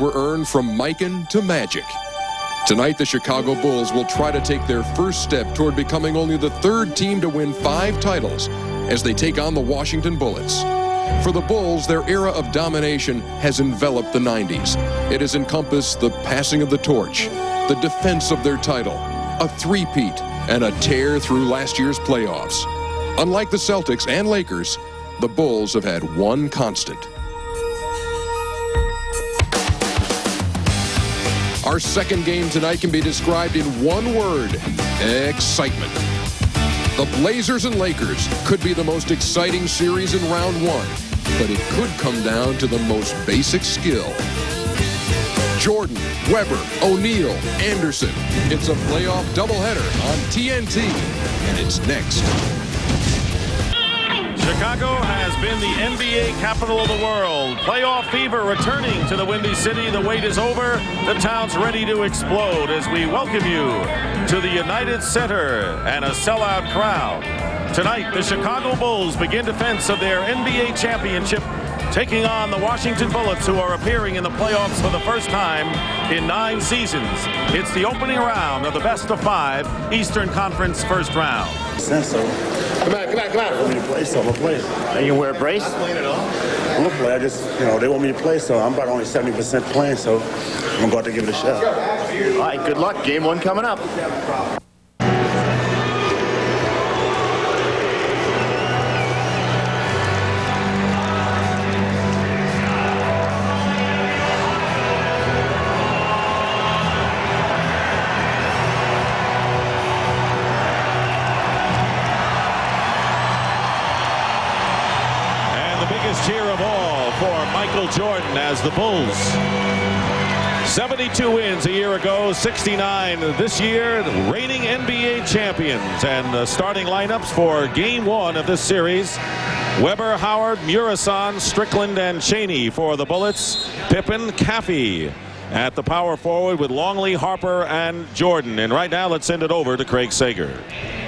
were earned from Mikan to Magic. Tonight, the Chicago Bulls will try to take their first step toward becoming only the third team to win 5 titles as they take on the Washington Bullets. For the Bulls, their era of domination has enveloped the 90s. It has encompassed the passing of the torch, the defense of their title, a three-peat, and a tear through last year's playoffs. Unlike the Celtics and Lakers, the Bulls have had one constant. Our second game tonight can be described in one word: excitement. The Blazers and Lakers could be the most exciting series in round 1, but it could come down to the most basic skill. Jordan, Webber, O'Neal, Anderson. It's a playoff doubleheader on TNT, and it's next. Chicago has been the NBA capital of the world. Playoff fever returning to the Windy City. The wait is over. The town's ready to explode as we welcome you to the United Center and a sellout crowd. Tonight, the Chicago Bulls begin defense of their NBA championship, taking on the Washington Bullets, who are appearing in the playoffs for the first time in 9 seasons. It's the opening round of the best of 5 Eastern Conference first round. Come on. I want me to play, so I'm going to play. Are you going to wear a brace? I'm going to play. I just, they want me to play, so I'm about only 70% playing, so I'm going to go out to give it a shot. All right, good luck. Game 1 coming up. Cheer of all for Michael Jordan as the Bulls. 72 wins a year ago, 69 this year, the reigning NBA champions. And the starting lineups for Game 1 of this series: Webber, Howard, Murasan, Strickland, and Cheney for the Bullets. Pippen, Caffey at the power forward with Longley, Harper, and Jordan. And right now, let's send it over to Craig Sager.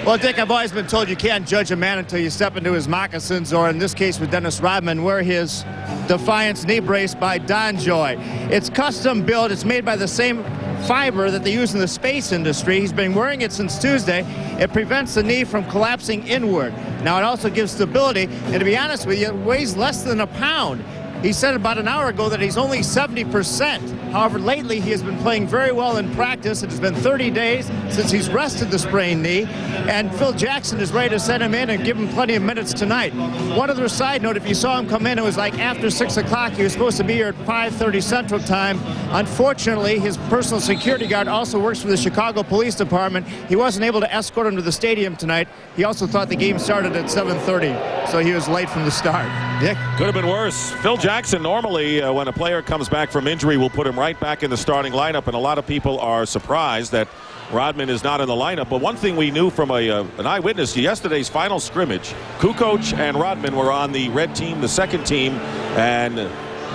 Well, Dick, I've always been told you can't judge a man until you step into his moccasins, or in this case with Dennis Rodman, wear his Defiance knee brace by DonJoy. It's custom built. It's made by the same fiber that they use in the space industry. He's been wearing it since Tuesday. It prevents the knee from collapsing inward. Now, it also gives stability, and to be honest with you, it weighs less than a pound. He said about an hour ago that he's only 70%. However, lately he has been playing very well in practice. It has been 30 days since he's rested the sprained knee, and Phil Jackson is ready to send him in and give him plenty of minutes tonight. One other side note, if you saw him come in, it was like after 6 o'clock. He was supposed to be here at 5:30 Central Time. Unfortunately, his personal security guard also works for the Chicago Police Department. He wasn't able to escort him to the stadium tonight. He also thought the game started at 7:30, so he was late from the start. Dick? Could have been worse. Phil Jackson normally, when a player comes back from injury, will put him right back in the starting lineup, and a lot of people are surprised that Rodman is not in the lineup. But one thing we knew from an eyewitness to yesterday's final scrimmage, Kukoc and Rodman were on the red team, the second team, and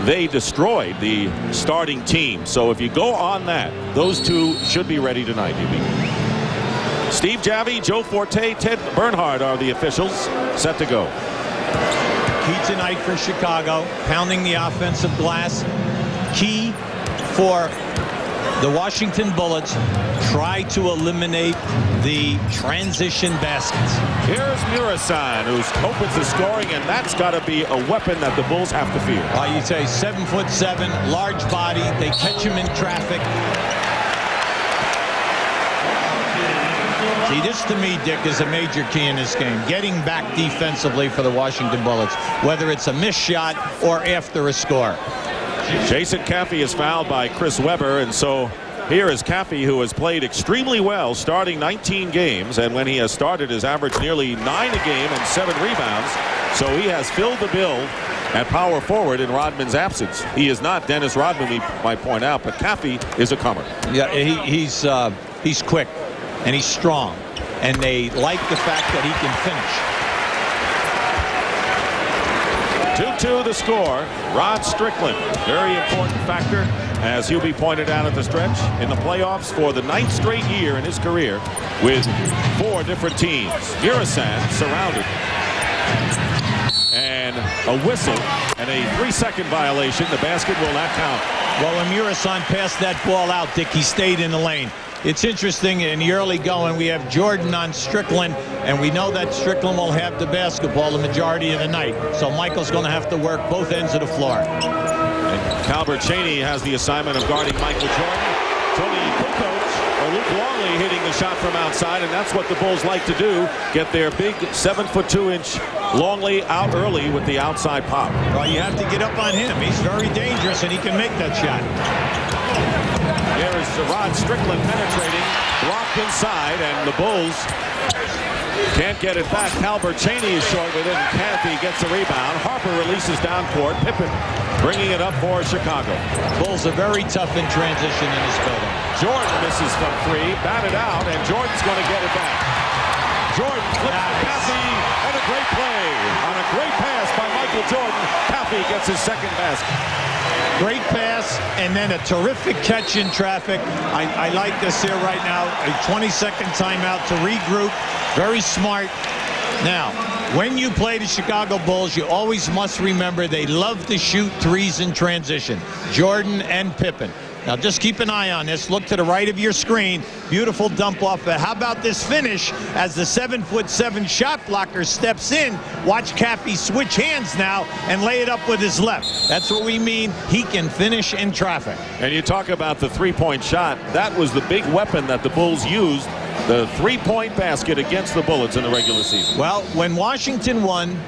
they destroyed the starting team. So if you go on that, those two should be ready tonight, you mean. Steve Javie, Joe Forte, Ted Bernhard are the officials set to go. Key tonight for Chicago, pounding the offensive glass. Key for the Washington Bullets, try to eliminate the transition baskets. Here's Murasan, who opens the scoring, and that's got to be a weapon that the Bulls have to fear. You say 7'7", large body. They catch him in traffic. See, this to me, Dick, is a major key in this game. Getting back defensively for the Washington Bullets, whether it's a missed shot or after a score. Jason Caffey is fouled by Chris Webber, and so here is Caffey, who has played extremely well, starting 19 games, and when he has started has averaged nearly 9 a game and 7 rebounds. So he has filled the bill at power forward in Rodman's absence. He is not Dennis Rodman, we might point out, but Caffey is a comer. Yeah, he's quick and he's strong, and they like the fact that he can finish. 2-2 the score. Rod Strickland, very important factor, as Hubie pointed out at the stretch, in the playoffs for the 9th straight year in his career with 4 different teams. Murasan surrounded. And and a whistle and a 3-second violation. The basket will not count. Well, when Murasan passed that ball out, Dick, he stayed in the lane. It's interesting, in the early going, we have Jordan on Strickland, and we know that Strickland will have the basketball the majority of the night. So Michael's going to have to work both ends of the floor. And Calbert Chaney has the assignment of guarding Michael Jordan. Tony Kukoc or Luke Longley hitting the shot from outside, and that's what the Bulls like to do. Get their big 7'2" Longley out early with the outside pop. Well, you have to get up on him. He's very dangerous, and he can make that shot. There is Rod Strickland penetrating, blocked inside, and the Bulls can't get it back. Calbert Chaney is short with it, and Cathy gets the rebound. Harper releases down court. Pippen bringing it up for Chicago. Bulls are very tough in transition in this building. Jordan misses from 3, batted out, and Jordan's going to get it back. Jordan flips to Cathy, and a great play on a great pass by Michael Jordan. Cathy gets his second basket. Great pass, and then a terrific catch in traffic. I like this here right now. A 20-second timeout to regroup. Very smart. Now, when you play the Chicago Bulls, you always must remember they love to shoot threes in transition. Jordan and Pippen. Now, just keep an eye on this. Look to the right of your screen. Beautiful dump off. But how about this finish as the 7'7" shot blocker steps in? Watch Cathy switch hands now and lay it up with his left. That's what we mean. He can finish in traffic. And you talk about the three-point shot. That was the big weapon that the Bulls used. The three-point basket against the Bullets in the regular season. Well, when Washington won,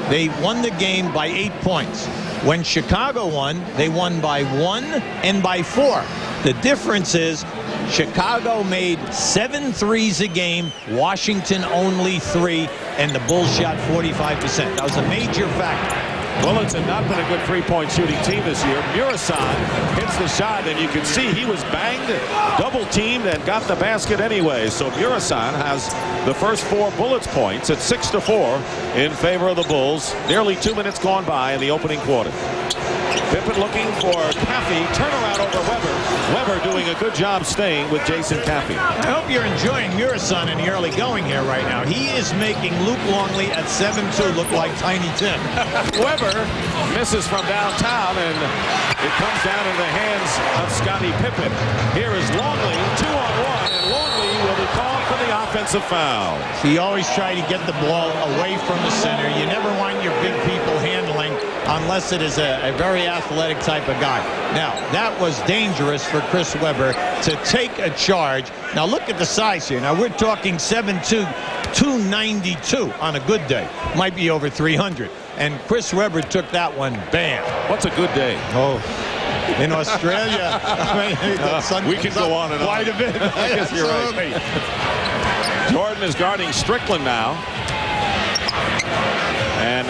they won the game by 8 points. When Chicago won, they won by 1 and by 4. The difference is Chicago made 7 threes a game, Washington only 3, and the Bulls shot 45%. That was a major factor. Bullets have not been a good three-point shooting team this year. Murasan hits the shot, and you can see he was banged, double-teamed, and got the basket anyway. So Murasan has the first 4 Bullets points at 6-4 in favor of the Bulls. Nearly 2 minutes gone by in the opening quarter. Pippen looking for Cathy. Turnaround over Weber. Weber doing a good job staying with Jason Cathy. I hope you're enjoying Murasan in the early going here right now. He is making Luke Longley at 7'2" look like Tiny Tim. Weber misses from downtown, and it comes down in the hands of Scottie Pippen. Here is Longley, 2-on-1, and Longley will be called for the offensive foul. So you always try to get the ball away from the center. You never want your big people handling unless it is a very athletic type of guy. Now, that was dangerous for Chris Webber to take a charge. Now, look at the size here. Now, we're talking 7'2", 292 on a good day. Might be over 300. And Chris Webber took that one, bam. What's a good day? Oh, in Australia, I mean, the sun we can go on and on. Quite a bit. I guess you're right. Jordan is guarding Strickland now. And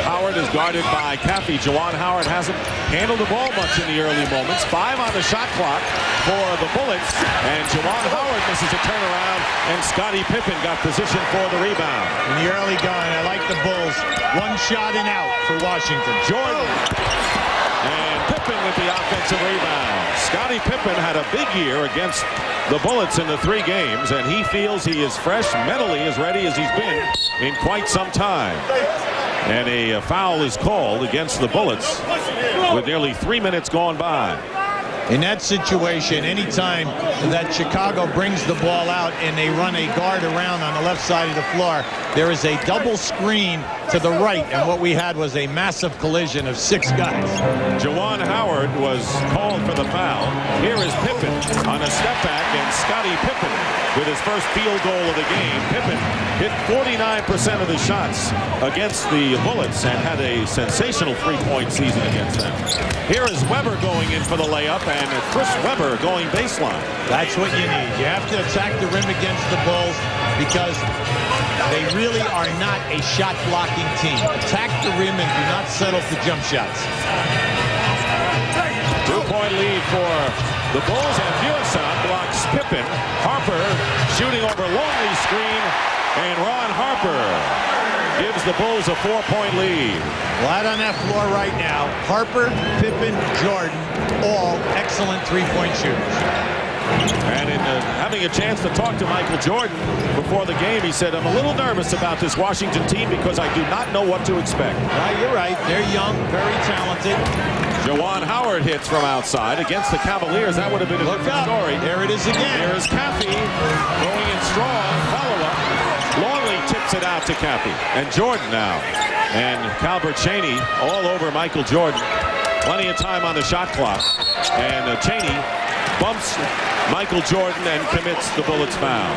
Howard is guarded by Cathy. Juwan Howard hasn't handled the ball much in the early moments. 5 on the shot clock for the Bullets. And Juwan Howard misses a turnaround. And Scottie Pippen got position for the rebound. In the early going, I like the Bulls. 1 shot and out for Washington. Jordan. And Pippen with the offensive rebound. Scottie Pippen had a big year against the Bullets in the 3 games, and he feels he is fresh, mentally as ready as he's been in quite some time. And a foul is called against the Bullets with nearly 3 minutes gone by. In that situation, anytime that Chicago brings the ball out and they run a guard around on the left side of the floor, there is a double screen to the right, and what we had was a massive collision of 6 guys. Juwan Howard was called for the foul. Here is Pippen on a step back, and Scottie Pippen with his first field goal of the game. Pippen hit 49% of the shots against the Bullets and had a sensational 3-point season against them. Here is Weber going in for the layup, and Chris Webber going baseline. That's what you need. You have to attack the rim against the Bulls because they really are not a shot-blocking team. Attack the rim and do not settle for jump shots. 2-point lead for the Bulls, and Murasan blocks Pippen. Harper shooting over Longley's screen, and Ron Harper gives the Bulls a 4-point lead. Right on that floor right now, Harper, Pippen, Jordan, all excellent 3-point shooters. And in having a chance to talk to Michael Jordan before the game, he said, I'm a little nervous about this Washington team because I do not know what to expect. You're right. They're young, very talented. Juwan Howard hits from outside against the Cavaliers. That would have been a different story. There it is again. Here is Caffey going in strong. Follow-up. Longley tips it out to Caffey. And Jordan now. And Calbert Cheaney all over Michael Jordan. Plenty of time on the shot clock. And Cheaney bumps Michael Jordan and commits the Bullets foul.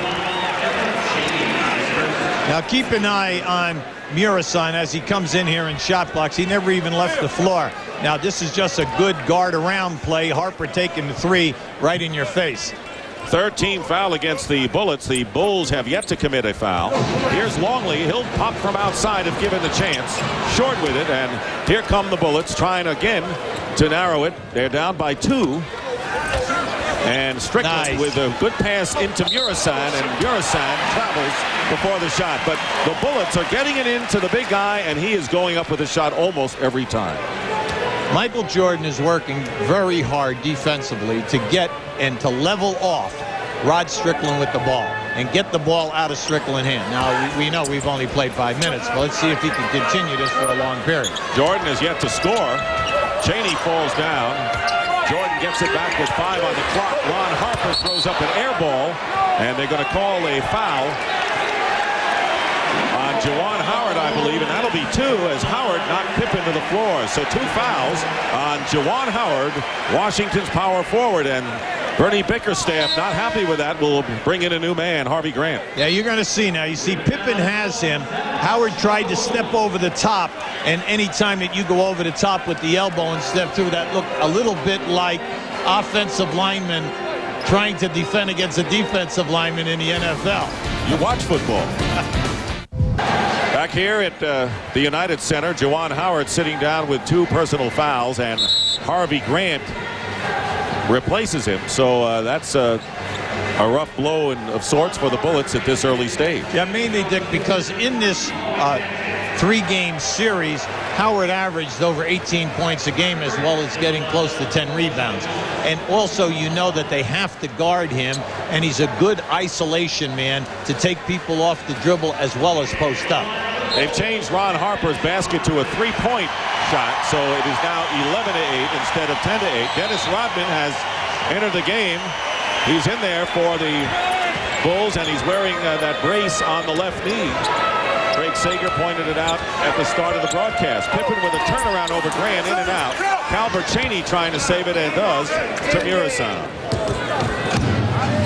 Now keep an eye on Murison as he comes in here and shot blocks. He never even left the floor. Now this is just a good guard around play. Harper taking the three right in your face. Third team foul against the Bullets. The Bulls have yet to commit a foul. Here's Longley. He'll pop from outside if given the chance. Short with it, and here come the Bullets trying again to narrow it. They're down by 2. And Strickland with a good pass into Murison, and Murison travels before the shot. But the Bullets are getting it into the big guy, and he is going up with a shot almost every time. Michael Jordan is working very hard defensively to get and to level off Rod Strickland with the ball and get the ball out of Strickland's hand. Now, we know we've only played 5 minutes, but let's see if he can continue this for a long period. Jordan has yet to score. Cheaney falls down. Jordan gets it back with 5 on the clock. Ron Harper throws up an air ball, and they're going to call a foul on Juwan Howard, I believe, and that'll be 2 as Howard knocked Pippen to the floor. So 2 fouls on Juwan Howard, Washington's power forward, and Bernie Bickerstaff not happy with that. Will bring in a new man, Harvey Grant. Yeah, you're going to see now. You see Pippen has him. Howard tried to step over the top, and any time that you go over the top with the elbow and step through, that looked a little bit like offensive linemen trying to defend against a defensive lineman in the NFL. You watch football. Back here at the United Center, Juwan Howard sitting down with 2 personal fouls, and Harvey Grant replaces him. So that's a rough blow of sorts for the Bullets at this early stage. Yeah, mainly, Dick, because in this 3-game series, Howard averaged over 18 points a game, as well as getting close to 10 rebounds. And also, you know that they have to guard him, and he's a good isolation man to take people off the dribble as well as post up. They've changed Ron Harper's basket to a 3-point shot, so it is now 11-8 instead of 10-8. Dennis Rodman has entered the game. He's in there for the Bulls, and he's wearing that brace on the left knee. Craig Sager pointed it out at the start of the broadcast. Pippen with a turnaround over Grant, in and out. Calbert Cheaney trying to save it, and does, to Murison.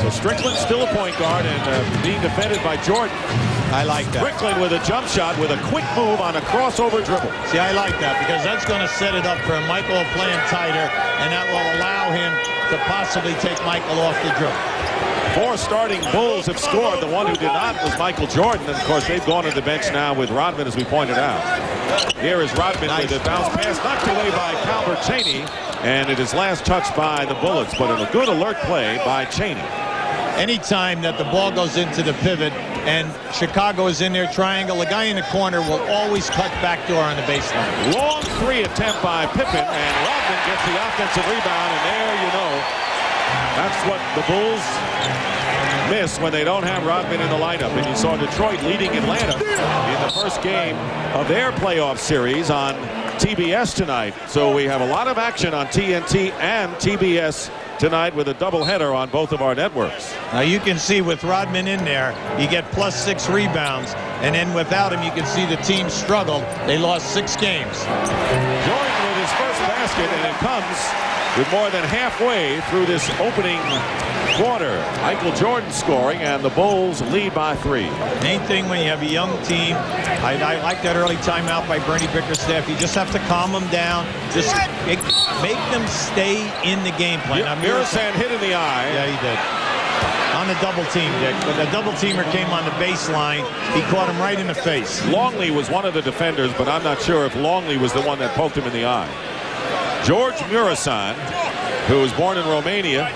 So Strickland still a point guard and being defended by Jordan. I like that. Strickland with a jump shot with a quick move on a crossover dribble. See, I like that because that's going to set it up for Michael playing tighter, and that will allow him to possibly take Michael off the dribble. 4 starting Bulls have scored. The one who did not was Michael Jordan. And, of course, they've gone to the bench now with Rodman, as we pointed out. Here is Rodman with a bounce pass knocked away by Calbert Cheaney. And it is last touched by the Bullets, but a good alert play by Cheaney. Anytime that the ball goes into the pivot and Chicago is in their triangle, the guy in the corner will always cut backdoor on the baseline. Long 3 attempt by Pippen, and Rodman gets the offensive rebound, and there you know. That's what the Bulls miss when they don't have Rodman in the lineup. And you saw Detroit leading Atlanta in the first game of their playoff series on TBS tonight. So we have a lot of action on TNT and TBS tonight with a doubleheader on both of our networks. Now you can see with Rodman in there, you get +6 rebounds, and then without him, you can see the team struggled. They lost 6 games. Jordan with his first basket, and it comes with more than halfway through this opening quarter. Michael Jordan scoring, and the Bulls lead by 3. Main thing when you have a young team, I like that early timeout by Bernie Bickerstaff. You just have to calm them down. Just make them stay in the game plan. Murison hit in the eye. Yeah, he did. On the double team, Dick. When the double teamer came on the baseline, he caught him right in the face. Longley was one of the defenders, but I'm not sure if Longley was the one that poked him in the eye. George Murison, who was born in Romania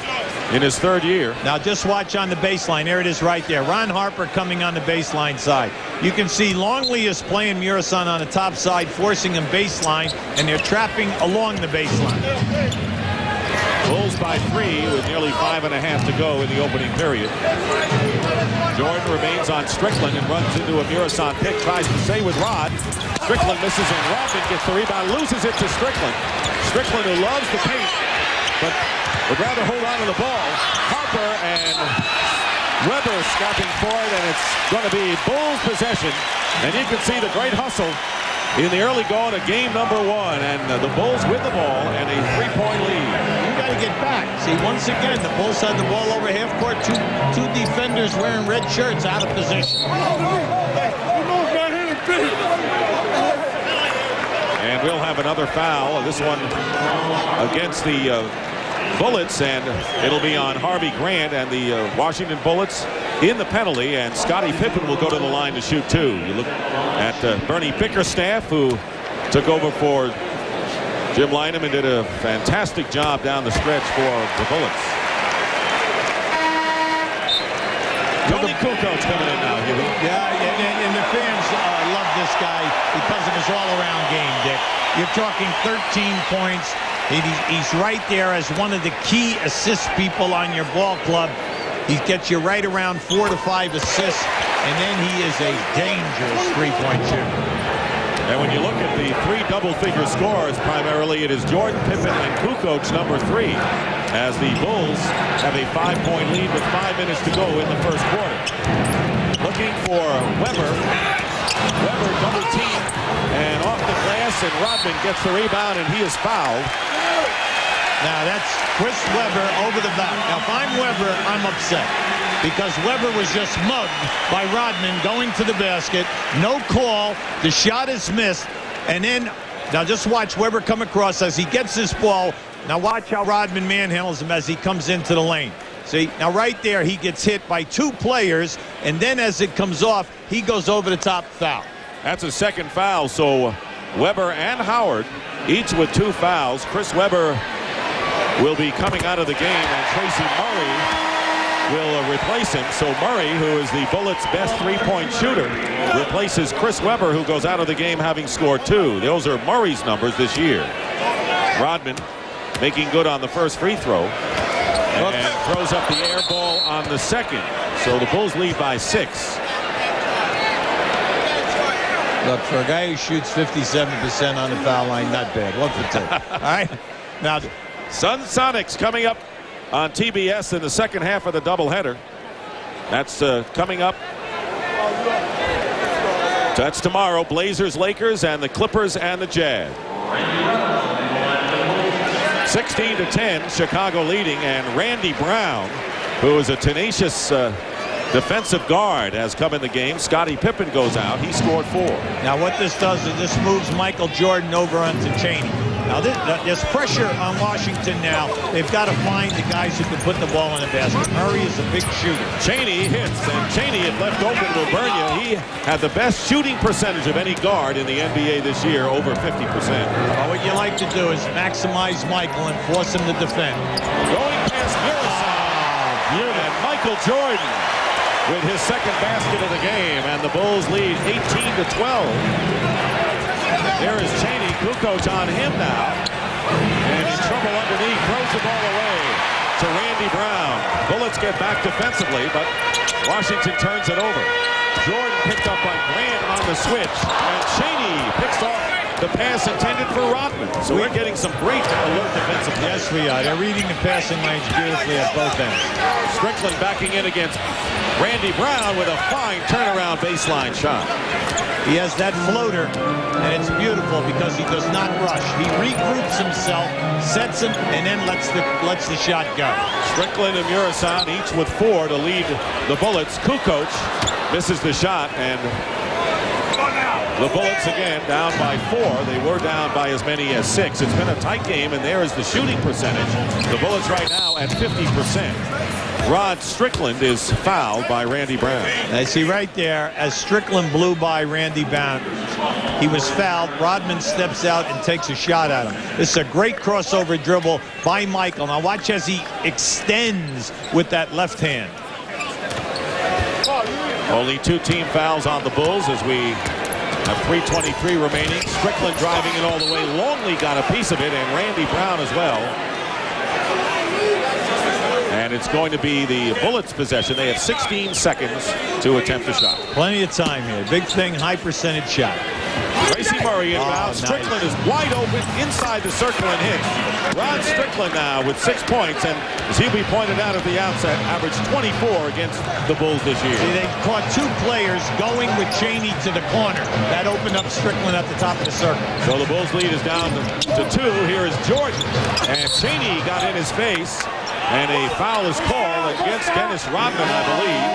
in his 3rd year. Now just watch on the baseline. There it is right there. Ron Harper coming on the baseline side. You can see Longley is playing Murison on the top side, forcing him baseline, and they're trapping along the baseline. Bulls by by 3 with nearly 5.5 to go in the opening period. Jordan remains on Strickland and runs into a Murasan pick, tries to stay with Rod. Strickland misses and Rodman gets the rebound, loses it to Strickland. Strickland, who loves the paint, but would rather hold on to the ball. Harper and Weber scrapping for it, and it's going to be Bulls possession. And you can see the great hustle in the early going of game number 1, and the Bulls with the ball and a 3-point lead. You got to get back. See, once again, the Bulls had the ball over half court. Two defenders wearing red shirts out of position. And we'll have another foul. This one against the Bullets, and it'll be on Harvey Grant and the Washington Bullets in the penalty, and Scottie Pippen will go to the line to shoot 2. You look at Bernie Bickerstaff, who took over for Jim Lynam and did a fantastic job down the stretch for the Bullets. Tony Kukoc coming in now, Huey. Yeah, and the fans love this guy because of his all-around game, Dick. You're talking 13 points. He's right there as one of the key assist people on your ball club. He gets you right around 4 to 5 assists, and then he is a dangerous three-point shooter. And when you look at the 3 double-figure scores, primarily it is Jordan, Pippen, and Kukoc, number 3, as the Bulls have a 5-point lead with 5 minutes to go in the first quarter. Looking for Weber. Weber double team and off the glass, and Rodman gets the rebound, and he is fouled. Now that's Chris Webber over the back. Now if I'm Webber, I'm upset because Webber was just mugged by Rodman going to the basket. No call. The shot is missed. And then, now just watch Webber come across as he gets this ball. Now watch how Rodman manhandles him as he comes into the lane. See, now right there he gets hit by 2 players, and then as it comes off, he goes over the top, foul. That's a second foul, so Weber and Howard each with 2 fouls. Chris Webber will be coming out of the game, and Tracy Murray will replace him. So Murray, who is the Bullets' best 3-point shooter, replaces Chris Webber, who goes out of the game having scored 2. Those are Murray's numbers this year. Rodman making good on the first free throw and throws up the air ball on the second. So the Bulls lead by 6. Look, for a guy who shoots 57% on the foul line, not bad. 1 for 2. All right. Now, Sun Sonics coming up on TBS in the second half of the doubleheader. That's coming up. That's tomorrow. Blazers, Lakers, and the Clippers and the Jazz. 16-10, Chicago leading, and Randy Brown, who is a tenacious defensive guard, has come in the game. Scottie Pippen goes out. He scored 4. Now what this does is this moves Michael Jordan over onto Chaney. Now there's pressure on Washington now. They've got to find the guys who can put the ball in the basket. Murray is a big shooter. Chaney hits, and Chaney, if left open, will burn you. He had the best shooting percentage of any guard in the NBA this year, over 50%. Well, what you like to do is maximize Michael and force him to defend. Going past Murasan, and Michael Jordan with his second basket of the game, and the Bulls lead 18-12. There is Chaney. Kukoc on him now. And in trouble underneath. Throws the ball away to Randy Brown. Bullets get back defensively, but Washington turns it over. Jordan picked up by Grant on the switch. And Chaney picks off the pass intended for Rodman. So we're getting some great alert defensive play. Yes, we are. They're reading the passing lanes beautifully at both ends. Strickland backing in against Randy Brown with a fine turnaround baseline shot. He has that floater, and it's beautiful because he does not rush. He regroups himself, sets him, and then lets the shot go. Strickland and Murasan each with 4 to lead the Bullets. Kukoc misses the shot, and the Bullets again down by 4. They were down by as many as 6. It's been a tight game, and there is the shooting percentage. The Bullets right now at 50%. Rod Strickland is fouled by Randy Brown. I see right there, as Strickland blew by Randy Brown, he was fouled. Rodman steps out and takes a shot at him. This is a great crossover dribble by Michael. Now watch as he extends with that left hand. Only 2 team fouls on the Bulls as we have 3:23 remaining. Strickland driving it all the way. Longley got a piece of it, and Randy Brown as well. it's going to be the Bullets' possession. They have 16 seconds to attempt a shot. Plenty of time here. Big thing, high percentage shot. Tracy Murray inbound. Nice. Strickland is wide open inside the circle and hits. Rod Strickland now with 6 points, and as Hubie pointed out at the outset, averaged 24 against the Bulls this year. See, they caught 2 players going with Chaney to the corner. That opened up Strickland at the top of the circle. So the Bulls lead is down to 2. Here is Jordan, and Chaney got in his face, and a foul is called against Dennis Rodman, I believe.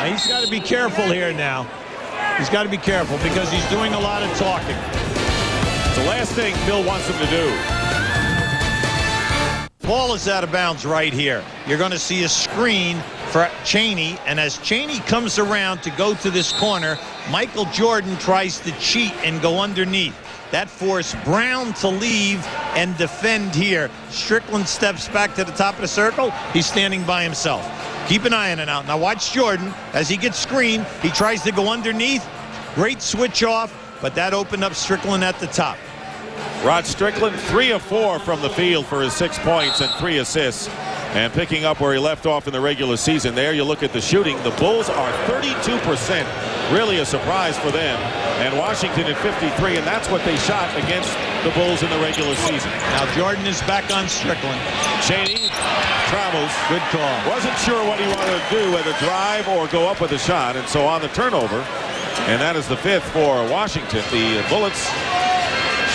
Now, he's got to be careful here now. He's got to be careful because he's doing a lot of talking. It's the last thing Bill wants him to do. Ball is out of bounds right here. You're going to see a screen for Chaney, and as Chaney comes around to go to this corner, Michael Jordan tries to cheat and go underneath. That forced Brown to leave and defend here. Strickland steps back to the top of the circle. He's standing by himself. Keep an eye on it out. Now watch Jordan. As he gets screened, he tries to go underneath. Great switch off, but that opened up Strickland at the top. Rod Strickland, 3 of 4 from the field for his 6 points and 3 assists. And picking up where he left off in the regular season. There you look at the shooting. The Bulls are 32%. Really a surprise for them. And Washington at 53, and that's what they shot against the Bulls in the regular season. Now Jordan is back on Strickland. Chaney travels. Good call. Wasn't sure what he wanted to do, whether drive or go up with a shot. And so on the turnover, and that is the 5th for Washington. The Bullets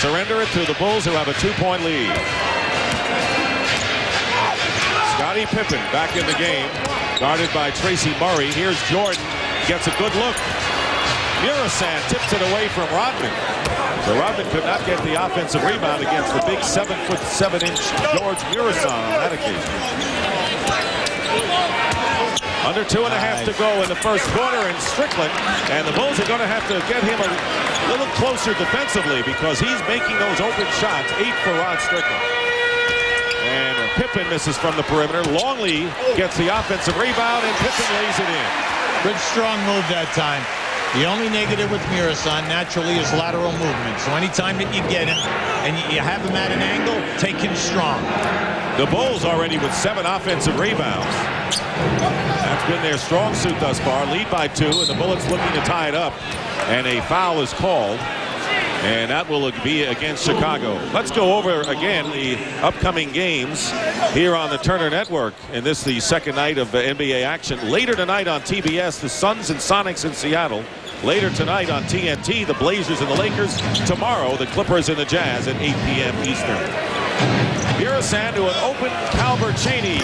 surrender it to the Bulls, who have a 2-point lead. Scottie Pippen back in the game, guarded by Tracy Murray. Here's Jordan, gets a good look. Murassan tips it away from Rodman. So Rodman could not get the offensive rebound against the big 7'7" George Murassan on that occasion. Under 2.5 to go in the first quarter, and Strickland, and the Bulls are going to have to get him a little closer defensively because he's making those open shots. 8 for Rod Strickland. And Pippen misses from the perimeter. Longley gets the offensive rebound, and Pippen lays it in. Good strong move that time. The only negative with Murassan naturally is lateral movement. So anytime that you get him and you have him at an angle, take him strong. The Bulls already with 7 offensive rebounds. That's been their strong suit thus far. Lead by 2, and the Bullets looking to tie it up. And a foul is called. And that will be against Chicago. Let's go over again the upcoming games here on the Turner Network. And this is the second night of NBA action. Later tonight on TBS, the Suns and Sonics in Seattle. Later tonight on TNT, the Blazers and the Lakers. Tomorrow, the Clippers and the Jazz at 8 p.m. Eastern. Murassan to an open Calvert Chaney.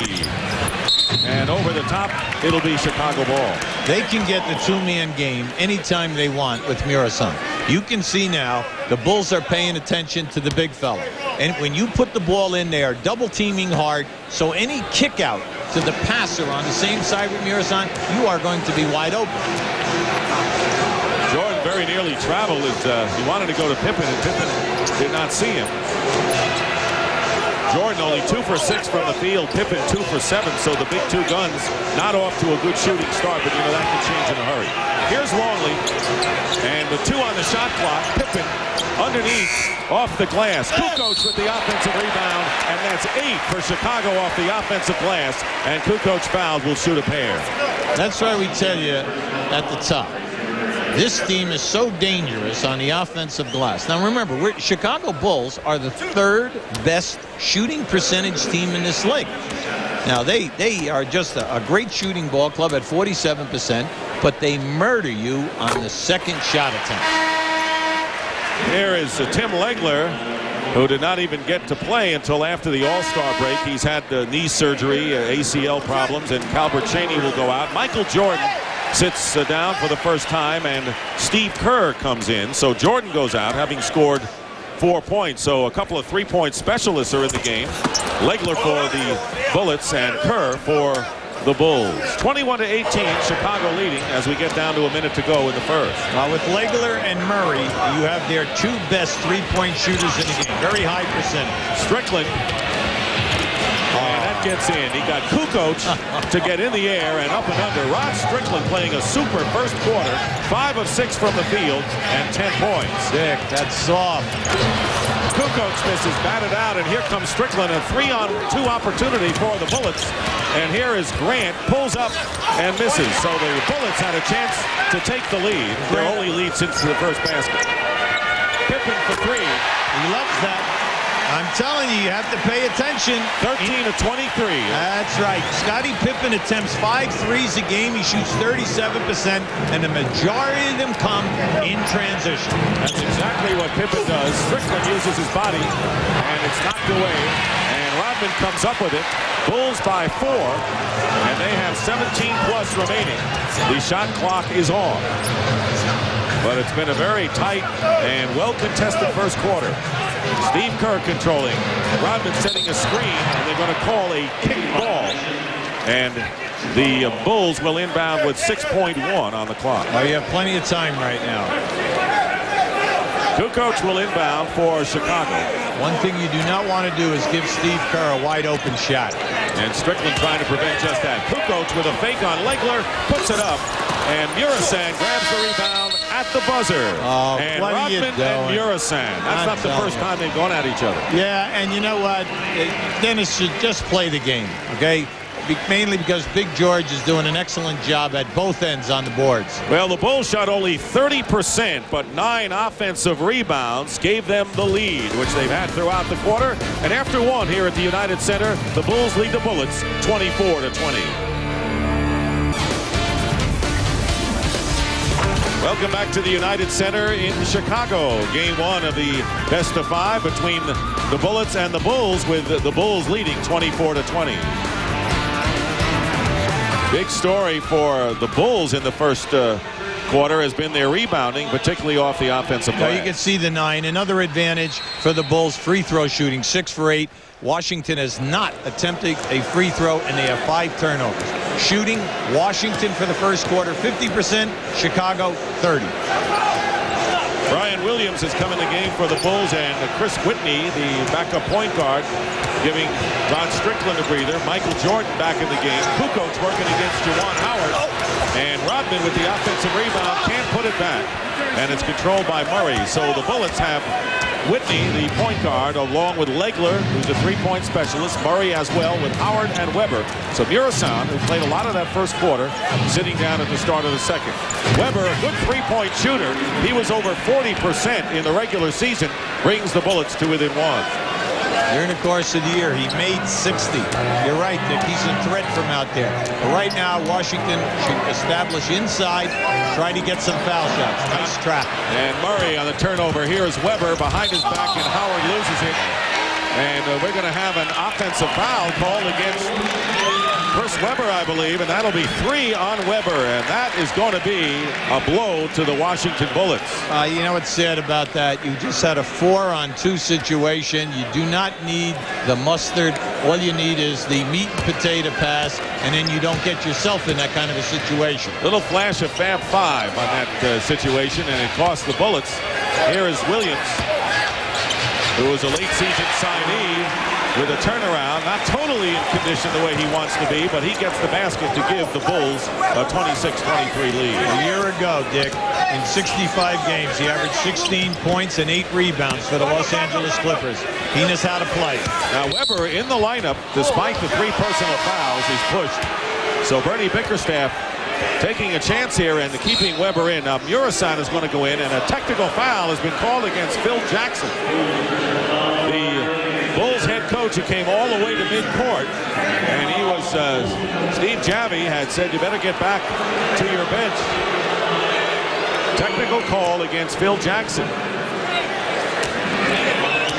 And over the top, it'll be Chicago ball. They can get the 2-man game anytime they want with Murassan. You can see now the Bulls are paying attention to the big fella. And when you put the ball in, they are double teaming hard. So any kick out to the passer on the same side with Murassan, you are going to be wide open. Jordan very nearly traveled as he wanted to go to Pippen, and Pippen did not see him. Jordan only 2 for 6 from the field. Pippen 2 for 7. So the big 2 guns not off to a good shooting start, but you know that can change in a hurry. Here's Longley, and the 2 on the shot clock. Pippen underneath, off the glass. Kukoc with the offensive rebound, and that's 8 for Chicago off the offensive glass. And Kukoc fouled, will shoot a pair. That's why we tell you at the top. This team is so dangerous on the offensive glass. Now remember, Chicago Bulls are the 3rd best shooting percentage team in this league. Now they are just a great shooting ball club at 47%, but they murder you on the second shot attempt. Here is Tim Legler, who did not even get to play until after the All-Star break. He's had knee surgery, ACL problems, and Calvert Chaney will go out. Michael Jordan sits down for the first time, and Steve Kerr comes in. So Jordan goes out, having scored 4 points. So a couple of 3-point specialists are in the game. Legler for the Bullets and Kerr for the Bulls. 21-18, Chicago leading as we get down to a minute to go in the first. With Legler and Murray, you have their 2 best 3-point shooters in the game. Very high percentage. Strickland. And that gets in. He got Kukoc to get in the air and up and under. Rod Strickland playing a super first quarter. 5 of 6 from the field and 10 points. Dick, that's soft. Kukoc misses, batted out, and here comes Strickland. A 3-on-2 opportunity for the Bullets. And here is Grant, pulls up and misses. So the Bullets had a chance to take the lead. Their only lead since the first basket. Pippen for 3. He loves that. I'm telling you, you have to pay attention. 13 of 23. That's right. Scottie Pippen attempts 5 threes a game. He shoots 37%, and the majority of them come in transition. That's exactly what Pippen does. Strickland uses his body, and it's knocked away. And Rodman comes up with it. Bulls by 4, and they have 17 plus remaining. The shot clock is on. But it's been a very tight and well-contested first quarter. Steve Kerr controlling. Rodman setting a screen, and they're going to call a kick ball. And the Bulls will inbound with 6.1 on the clock. Oh, you have plenty of time right now. Kukoc will inbound for Chicago. One thing you do not want to do is give Steve Kerr a wide-open shot. And Strickland trying to prevent just that. Kukoc with a fake on Legler, puts it up. And Murasan grabs the rebound at the buzzer. Oh, and what are you Rodman doing? and Murasan. That's not the first time they've gone at each other. Yeah, and you know what? Dennis should just play the game, okay? Mainly because Big George is doing an excellent job at both ends on the boards. Well, the Bulls shot only 30%, but 9 offensive rebounds gave them the lead, which they've had throughout the quarter. And after 1 here at the United Center, the Bulls lead the Bullets 24-20. Welcome back to the United Center in Chicago. Game 1 of the best of 5 between the Bullets and the Bulls, with the Bulls leading 24-20. Big story for the Bulls in the first quarter has been their rebounding, particularly off the offensive Now glass. you can see the 9. Another advantage for the Bulls, free throw shooting, 6 for 8. Washington has not attempted a free throw, and they have 5 turnovers. Shooting, Washington for the first quarter, 50%, Chicago, 30. Brian Williams has come in the game for the Bulls, and Chris Whitney, the backup point guard, giving Ron Strickland a breather. Michael Jordan back in the game. Kukoc working against Juwan Howard. And Rodman with the offensive rebound can't put it back. And it's controlled by Murray. So the Bullets have Whitney, the point guard, along with Legler, who's a 3-point specialist. Murray as well with Howard and Weber. So Murasan, who played a lot of that first quarter, sitting down at the start of the second. Weber, a good 3-point shooter. He was over 40% in the regular season. Brings the Bullets to within 1. During the course of the year, he made 60. You're right, Dick. He's a threat from out there. But right now, Washington should establish inside, try to get some foul shots. Nice trap. And Murray on the turnover. Here is Weber behind his back, and Howard loses it. And we're going to have an offensive foul called against Chris Weber, I believe, and that'll be 3 on Weber, and that is going to be a blow to the Washington Bullets. You know what's sad about that? You just had a 4-on-2 situation. You do not need the mustard. All you need is the meat and potato pass, and then you don't get yourself in that kind of a situation. Little flash of Fab 5 on that situation, and it cost the Bullets. Here is Williams, who was a late season signee with a turnaround, not totally in condition the way he wants to be, but he gets the basket to give the Bulls a 26-23 lead. A year ago, Dick, in 65 games, he averaged 16 points and 8 rebounds for the Los Angeles Clippers. He knows how to play. Now Weber in the lineup, despite the 3 personal fouls, he's pushed. So Bernie Bickerstaff taking a chance here and keeping Weber in. Now Murasan is going to go in, and a technical foul has been called against Phil Jackson. The Bulls head coach, who came all the way to midcourt, and he was, Steve Javie had said, you better get back to your bench. Technical call against Phil Jackson.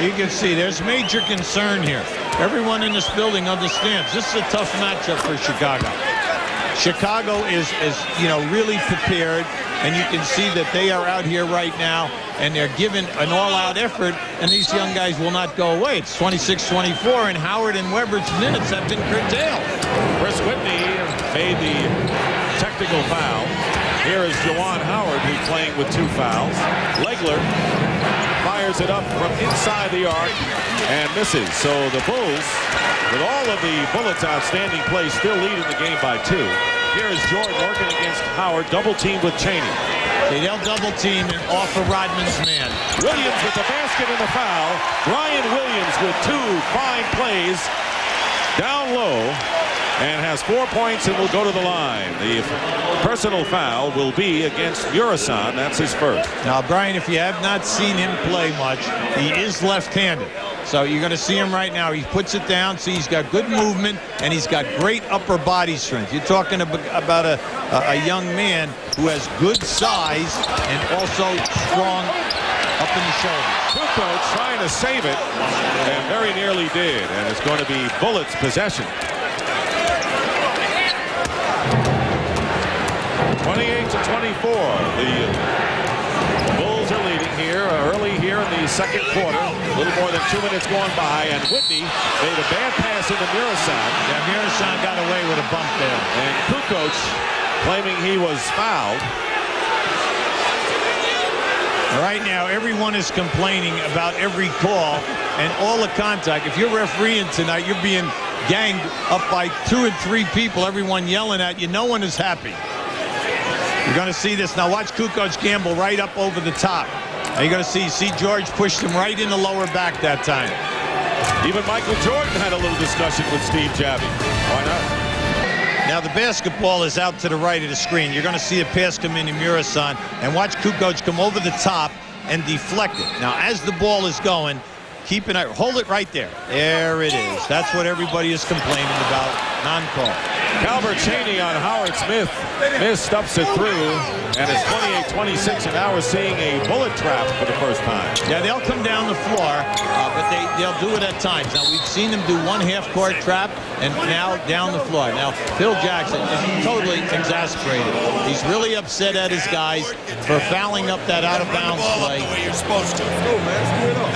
You can see there's major concern here. Everyone in this building understands this is a tough matchup for Chicago. Chicago is really prepared, and you can see that they are out here right now, and they're giving an all-out effort, and these young guys will not go away. It's 26-24, and Howard and Weber's minutes have been curtailed. Chris Whitney made the technical foul. Here is Juwan Howard, who's playing with 2 fouls. Legler fires it up from inside the arc and misses. So the Bulls, with all of the Bullets' outstanding play, still leading the game by 2. Here is Jordan working against Howard, double teamed with Chaney. They'll double team and offer Rodman's man. Williams with the basket. second in the foul. Brian Williams with 2 fine plays down low and has 4 points and will go to the line. The personal foul will be against Murasan. That's his first. Now, Brian, if you have not seen him play much, he is left-handed. So you're going to see him right now. He puts it down. See, he's got good movement, and he's got great upper body strength. You're talking about a young man who has good size and also strong up in the shoulders. Kukoc trying to save it, and very nearly did. And it's going to be Bullets possession. 28-24. The Bulls are leading here early here in the second quarter. A little more than 2 minutes gone by, and Whitney made a bad pass into Murasan. Yeah, Murasan got away with a bump there. And Kukoc claiming he was fouled. Right now, everyone is complaining about every call and all the contact. If you're refereeing tonight, you're being ganged up by 2 and 3 people, everyone yelling at you. No one is happy. You're going to see this. Now watch Kukoc gamble right up over the top. Now you're going to see George pushed him right in the lower back that time. Even Michael Jordan had a little discussion with Steve Javie. Why not? Now the basketball is out to the right of the screen. You're going to see a pass come in Murasan, and watch Kukoc come over the top and deflect it. Now as the ball is going, keep an eye, hold it right there. There it is. That's what everybody is complaining about, non-call. Calvert Chaney on Howard Smith. Smith stuffs it through, and it's 28-26, and now we're seeing a bullet trap for the first time. Yeah, they'll come down the floor, but they'll do it at times. Now, we've seen them do one half-court trap, and now down the floor. Now, Phil Jackson is totally exasperated. He's really upset at his guys for fouling up that out-of-bounds play. The way you're supposed to.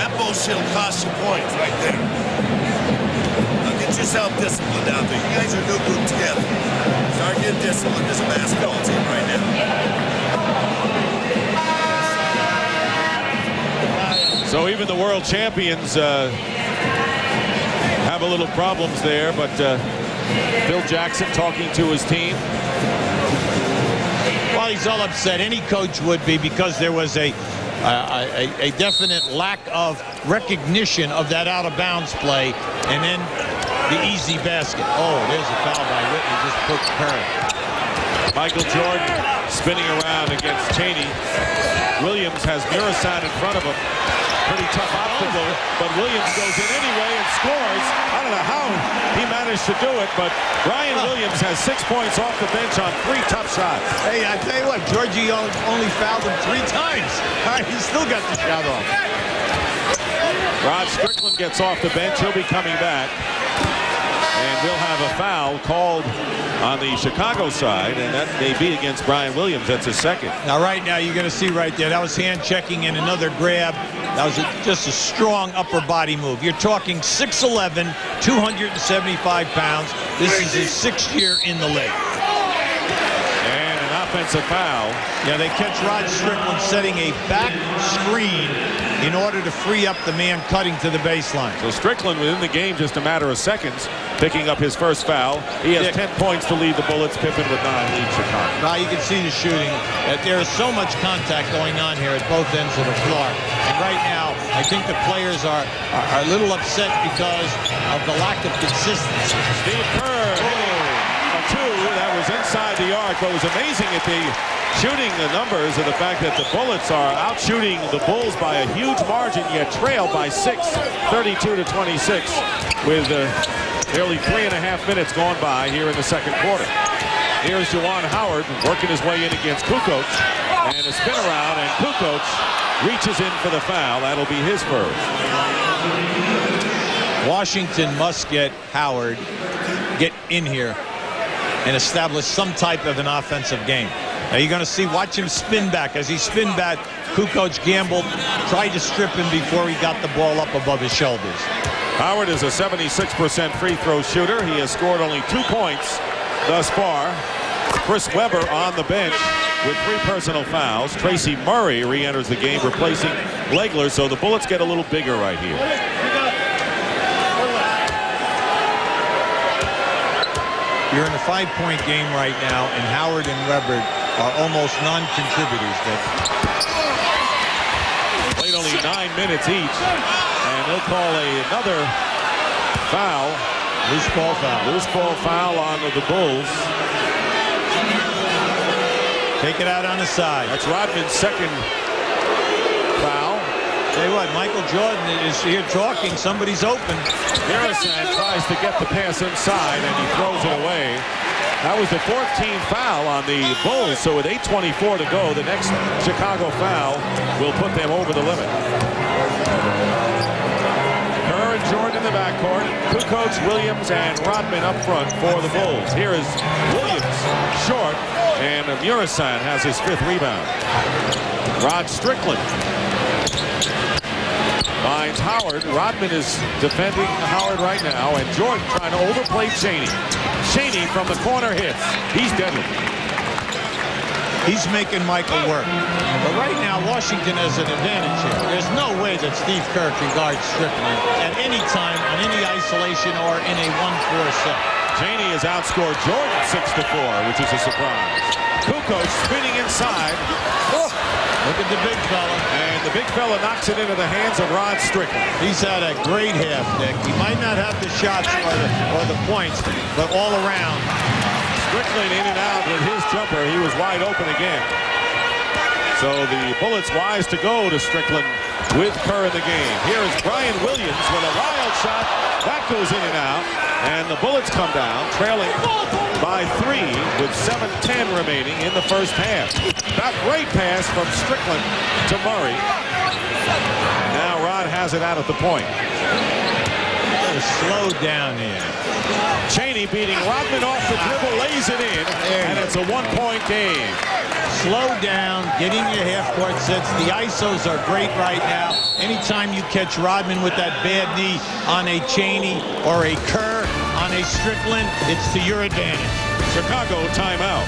That bullshit will cost you points right there. Get yourself disciplined out there. You guys are no good together. Start getting disciplined as a basketball team right now. So even the world champions have a little problems there, but Phil Jackson talking to his team. Well, he's all upset. Any coach would be, because there was a definite lack of recognition of that out-of-bounds play, and then the easy basket. Oh, there's a foul by Whitney. Just put Curry. Michael Jordan spinning around against Chaney. Williams has Murasan in front of him. Pretty tough obstacle, but Williams goes in anyway and scores. I don't know how he managed to do it, but Brian Williams has 6 points off the bench on 3 tough shots. Hey, I tell you what, Georgie only fouled him 3 times. He still got the shot off. Rod Strickland gets off the bench. He'll be coming back. And we'll have a foul called on the Chicago side, and that may be against Brian Williams. That's his second. Now, right now, you're going to see right there, that was hand checking and another grab. That was just a strong upper body move. You're talking 6'11", 275 pounds. This is his 6th year in the league. And an offensive foul. Yeah, they catch Rod Strickland setting a back screen in order to free up the man cutting to the baseline. So Strickland within the game just a matter of seconds, picking up his first foul. He has 10 points to lead the Bullets. Pippen with 9 lead Chicago. Now you can see the shooting. There is so much contact going on here at both ends of the floor. And right now, I think the players are a little upset because of the lack of consistency. Steve Kerr a 2 that was inside the arc, but was amazing at the shooting, the numbers, and the fact that the Bullets are out shooting the Bulls by a huge margin, yet trailed by 6, 32-26, with nearly 3.5 minutes gone by here in the second quarter. Here's Juwan Howard working his way in against Kukoc, and a spin around, and Kukoc reaches in for the foul. That'll be his first. Washington must get Howard, get in here, and establish some type of an offensive game. Now you're going to see, watch him spin back. As he spin back, Kukoc gambled, tried to strip him before he got the ball up above his shoulders. Howard is a 76% free throw shooter. He has scored only 2 points thus far. Chris Webber on the bench with 3 personal fouls. Tracy Murray re-enters the game, replacing Legler, so the Bullets get a little bigger right here. You're in a 5-point game right now, and Howard and Webber are almost non-contributors. Plato only 9 minutes each. And they'll call another foul. Loose ball foul. Loose ball foul on the Bulls. Take it out on the side. That's Rodman's second foul. Tell you what, Michael Jordan is here talking. Somebody's open. Murison tries to get the pass inside, and he throws it away. That was the 14th foul on the Bulls, so with 8:24 to go, the next Chicago foul will put them over the limit. Kerr and Jordan in the backcourt. Kukoc, Williams, and Rodman up front for the Bulls. Here is Williams, short, and Murison has his 5th rebound. Rod Strickland finds Howard. Rodman is defending Howard right now, and Jordan trying to overplay Chaney. Chaney from the corner hits. He's deadly. He's making Michael work. But right now, Washington has an advantage here. There's no way that Steve Kerr can guard Strickland at any time on any isolation or in a 1-4 set. Chaney has outscored Jordan 6-4, which is a surprise. Kukoc spinning inside. Look at the big fella. And the big fella knocks it into the hands of Rod Strickland. He's had a great half, Nick. He might not have the shots or the points, but all around. Strickland in and out with his jumper. He was wide open again. So the Bullets wise to go to Strickland with Kerr in the game. Here is Brian Williams with a wild shot. That goes in and out. And the Bullets come down, trailing by 3 with 7:10 remaining in the first half. That great pass from Strickland to Murray. Now Rod has it out at the point. Slow down here. Chaney beating Rodman off the dribble, lays it in, and it's a 1-point game. Slow down, getting your half-court sets. The ISOs are great right now. Anytime you catch Rodman with that bad knee on a Chaney or a Kerr on a Strickland, it's to your advantage. Chicago timeout.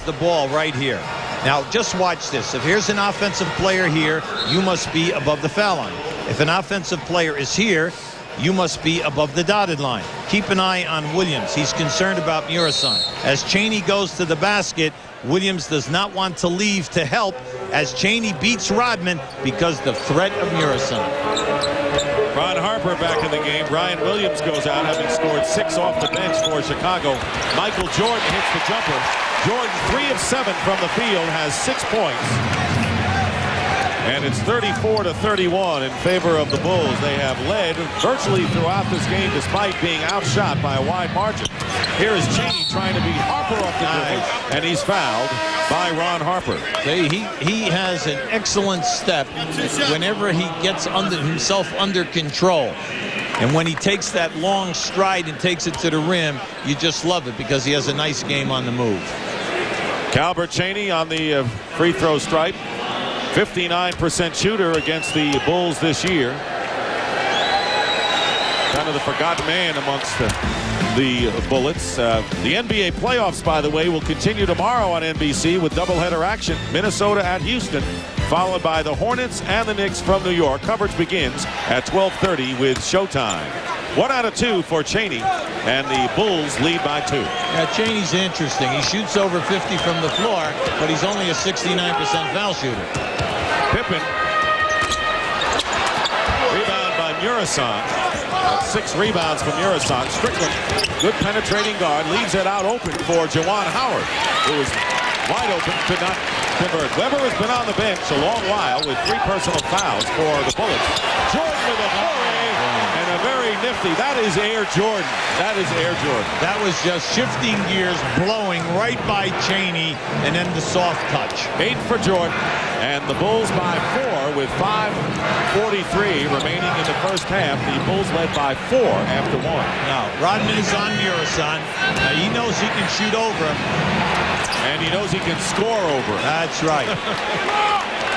The ball right here. Now, just watch this. If here's an offensive player here, you must be above the foul line. If an offensive player is here, you must be above the dotted line. Keep an eye on Williams. He's concerned about Murison. As Chaney goes to the basket, Williams does not want to leave to help as Chaney beats Rodman because the threat of Murison. Ron Harper back in the game. Brian Williams goes out, having scored 6 off the bench for Chicago. Michael Jordan hits the jumper. Jordan 3 of 7 from the field, has 6 points. And it's 34-31 in favor of the Bulls. They have led virtually throughout this game despite being outshot by a wide margin. Here is Chaney trying to beat Harper off the dribble, and he's fouled by Ron Harper. He has an excellent step whenever he gets himself under control. And when he takes that long stride and takes it to the rim, you just love it because he has a nice game on the move. Calbert Chaney on the free throw stripe. 59% shooter against the Bulls this year. Kind of the forgotten man amongst the Bullets. The NBA playoffs, by the way, will continue tomorrow on NBC with doubleheader action. Minnesota at Houston, followed by the Hornets and the Knicks from New York. Coverage begins at 12:30 with Showtime. 1 out of 2 for Chaney, and the Bulls lead by 2. Yeah, Chaney's interesting. He shoots over 50 from the floor, but he's only a 69% foul shooter. Pippen. Rebound by Murison. 6 rebounds from Murison. Strickland, good penetrating guard, leaves it out open for Juwan Howard, who was wide open, could not convert. Weber has been on the bench a long while with 3 personal fouls for the Bullets. Jordan with a foray and a very nifty. That is Air Jordan. That is Air Jordan. That was just shifting gears, blowing right by Chaney, and then the soft touch. 8 for Jordan, and the Bulls by 4 with 5:43 remaining in the first half. The Bulls led by 4 after 1. Now, Rodman is on Murison. Now, he knows he can shoot over him. And he knows he can score over him. That's right.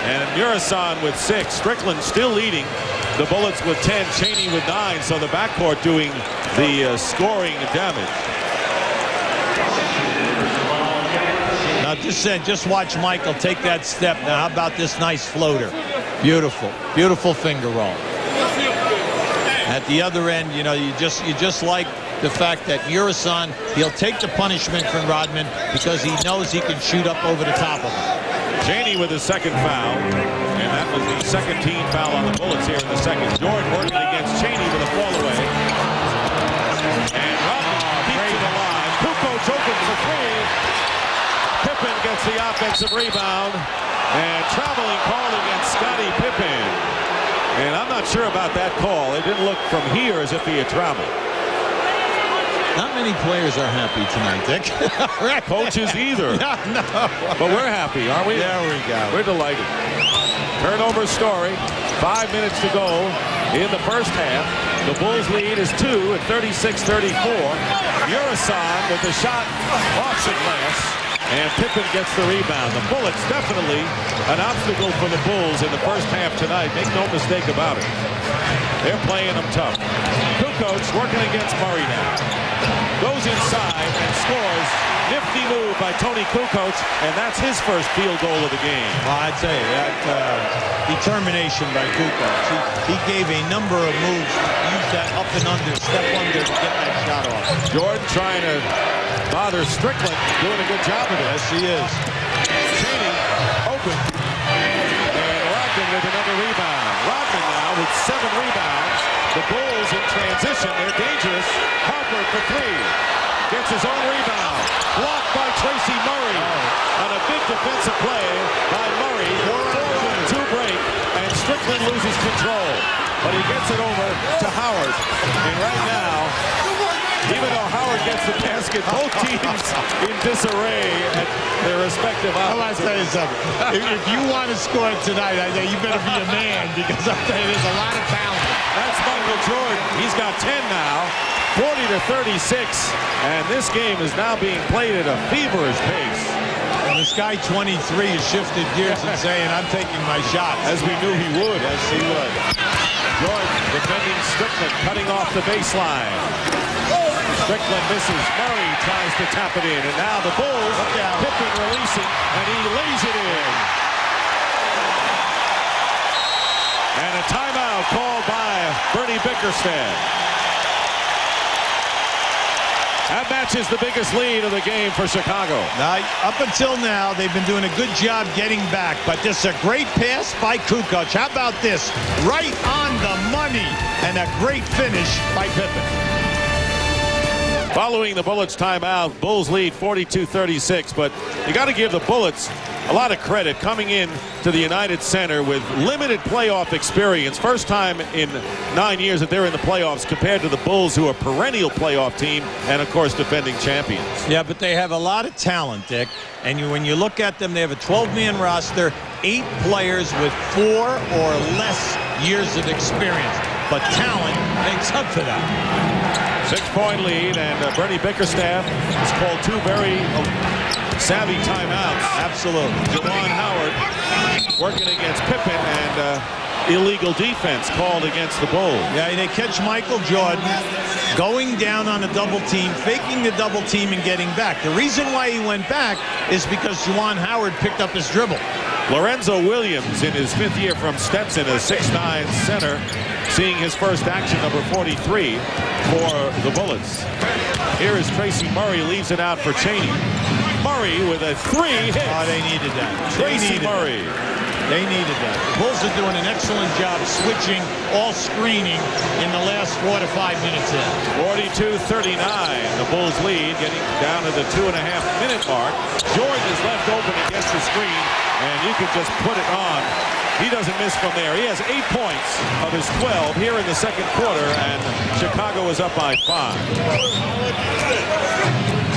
And Murison with 6. Strickland still leading. The Bullets with 10. Chaney with 9. So the backcourt doing the scoring damage. Now, just watch Michael take that step. Now, how about this nice floater? Beautiful, beautiful finger roll. At the other end, you know, you just like the fact that Murison, he'll take the punishment from Rodman because he knows he can shoot up over the top of him. Cheney with his second foul, and that was the second team foul on the Bullets here in the second. Jordan working against Cheney with a fall away. And Rodman keeps it alive. Kukoc open for three. Pippen gets the offensive rebound, and traveling call against Scottie Pippen. And I'm not sure about that call. It didn't look from here as if he had traveled. Not many players are happy tonight, Dick. Coaches either. No. But we're happy, aren't we? There we go. We're delighted. Turnover story. 5 minutes to go in the first half. The Bulls lead is 2 at 36-34. Urasan with the shot off the glass. And Pippen gets the rebound. The Bullets definitely an obstacle for the Bulls in the first half tonight. Make no mistake about it. They're playing them tough. Kukoc working against Murray now. Goes inside and scores. Nifty move by Tony Kukoc, and that's his first field goal of the game. Well, I'd say that determination by Kukoc. He gave a number of moves, used that up and under, step under to get that shot off. Jordan trying to bother Strickland, doing a good job of it. Yes, he is. Cheney open, and Rodman with another rebound. Rodman now with 7 rebounds. The Bulls in transition, they're dangerous. Harper for 3. Gets his own rebound. Blocked by Tracy Murray. On a big defensive play by Murray. 4-on-2 break, and Strickland loses control. But he gets it over to Howard. And right now, even though Howard gets the basket, both teams in disarray at their respective I'll tell you something. If you want to score tonight, I think you better be a man, because I'll tell you, there's a lot of talent. That's Michael Jordan. He's got 10 now, 40-36, and this game is now being played at a feverish pace. And this guy 23 has shifted gears and saying, I'm taking my shot. As we knew he would. Yes, he would. Jordan defending Strickland, cutting off the baseline. Strickland misses. Murray tries to tap it in, and now the Bulls, Pippen releasing, and he lays it in. And a timeout called by Bernie Bickerstaff. That matches the biggest lead of the game for Chicago. Now, up until now, they've been doing a good job getting back, but this is a great pass by Kukoc. How about this? Right on the money, and a great finish by Pippen. Following the Bullets timeout, Bulls lead 42-36, but you got to give the Bullets a lot of credit coming in to the United Center with limited playoff experience. First time in 9 years that they're in the playoffs compared to the Bulls, who are a perennial playoff team and, of course, defending champions. Yeah, but they have a lot of talent, Dick. And when you look at them, they have a 12-man roster, 8 players with 4 or less years of experience. But talent makes up for that. 6-point lead, and Bernie Bickerstaff has called 2 very savvy timeouts. Absolutely. Juwan Howard working against Pippen, and illegal defense called against the Bulls. Yeah, they catch Michael Jordan going down on a double team, faking the double team and getting back. The reason why he went back is because Juwan Howard picked up his dribble. Lorenzo Williams in his 5th year from Stetson, a 6'9" center, seeing his first action, number 43 for the Bullets. Here is Tracy Murray, leaves it out for Cheney. Murray with a 3 hit. Oh, they needed that. Tracy Murray. They needed that. The Bulls are doing an excellent job switching all screening in the last 4 to 5 minutes in. 42-39, the Bulls lead, getting down to the 2.5-minute mark. Jordan is left open against the screen, and you can just put it on. He doesn't miss from there. He has 8 points of his 12 here in the second quarter, and Chicago is up by 5.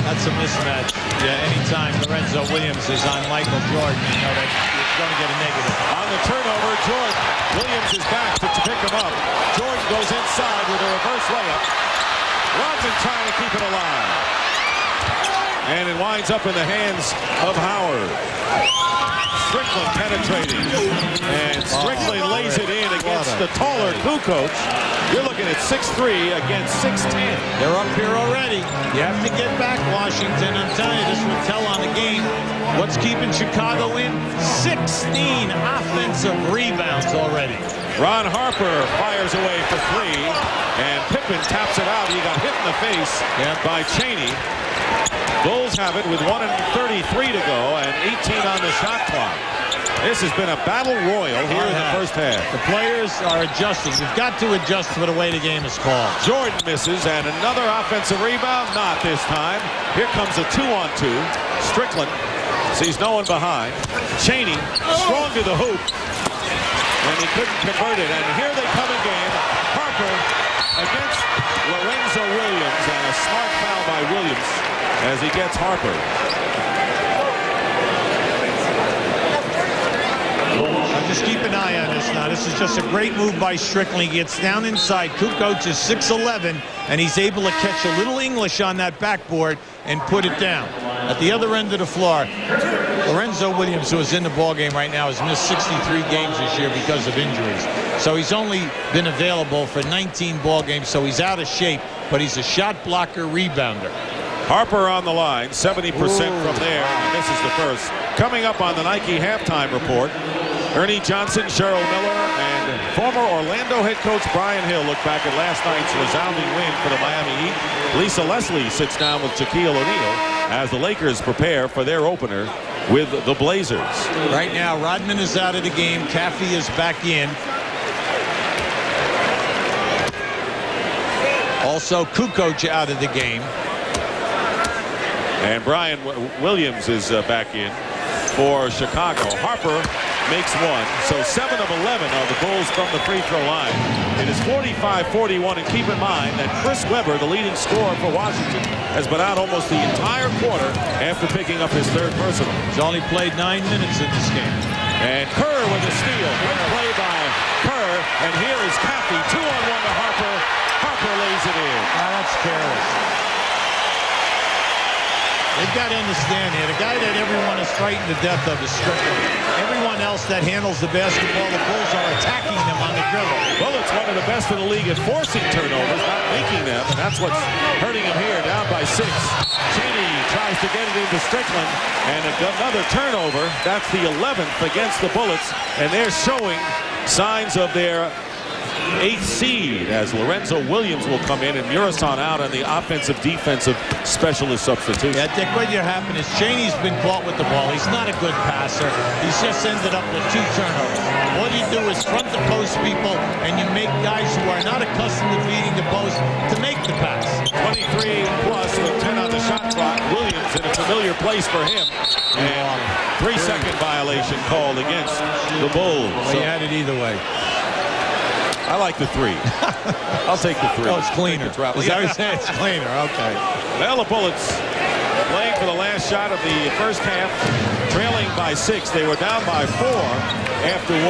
That's a mismatch. Yeah, anytime Lorenzo Williams is on Michael Jordan, you know that you're going to get a negative. On the turnover, Jordan. Williams is back to pick him up. Jordan goes inside with a reverse layup. Rodman trying to keep it alive. And it winds up in the hands of Howard. Strickland penetrating. And Strickland lays it in against the taller Kukoc. You're looking at 6'3" against 6'10". They're up here already. You have to get back, Washington. I'm telling you, this will tell on the game. What's keeping Chicago in? 16 offensive rebounds already. Ron Harper fires away for 3, and Pippen taps it out. He got hit in the face by Cheney. Bulls have it with 1:33 to go and 18 on the shot clock. This has been a battle royal here in the first half. The players are adjusting. You've got to adjust to the way the game is called. Jordan misses, and another offensive rebound. Not this time. Here comes a 2-on-2. Strickland sees no one behind. Chaney strong to the hoop, and he couldn't convert it. And here they come again. Harper against Lorenzo Williams, and a smart foul by Williams as he gets Harper. Just keep an eye on this now. This is just a great move by Strickland. He gets down inside. Kukoc is 6'11", and he's able to catch a little English on that backboard and put it down. At the other end of the floor, Lorenzo Williams, who is in the ballgame right now, has missed 63 games this year because of injuries. So he's only been available for 19 ball games, so he's out of shape, but he's a shot blocker, rebounder. Harper on the line, 70% from there. This is the first. Coming up on the Nike halftime report, Ernie Johnson, Cheryl Miller, and former Orlando head coach Brian Hill look back at last night's resounding win for the Miami Heat. Lisa Leslie sits down with Shaquille O'Neal as the Lakers prepare for their opener with the Blazers. Right now, Rodman is out of the game. Caffey is back in. Also, Kukoc out of the game. And Brian Williams is back in for Chicago. Harper makes one, so 7 of 11 are the Bulls from the free throw line. It is 45-41, and keep in mind that Chris Webber, the leading scorer for Washington, has been out almost the entire quarter after picking up his third personal. He's only played 9 minutes in this game. And Kerr with a steal. Great play by Kerr, and here is Caffey, 2-on-1 to Harper. Harper lays it in. That's careless. They've got to understand here, the guy that everyone is frightened to death of is Strickland. Everyone else that handles the basketball, the Bulls are attacking them on the dribble. Well, it's one of the best in the league at forcing turnovers, not making them, and that's what's hurting him here, down by 6. Chaney tries to get it into Strickland, and another turnover. That's the 11th against the Bullets, and they're showing signs of their 8th seed as Lorenzo Williams will come in and Murasan out on the offensive defensive specialist substitution. Yeah, Dick, what you happen is Chaney's been caught with the ball. He's not a good passer. He's just ended up with 2 turnovers. What you do is front the post people, and you make guys who are not accustomed to beating the post to make the pass. 23 plus with 10 on the shot clock. Williams in a familiar place for him. And 3-second violation called against the Bulls. Well, you had it either way. I like the 3. I'll take the 3. Oh, it's cleaner. Is that what you're saying? It's cleaner. Okay. Well, the Bullets playing for the last shot of the first half, trailing by 6. They were down by 4 after 1.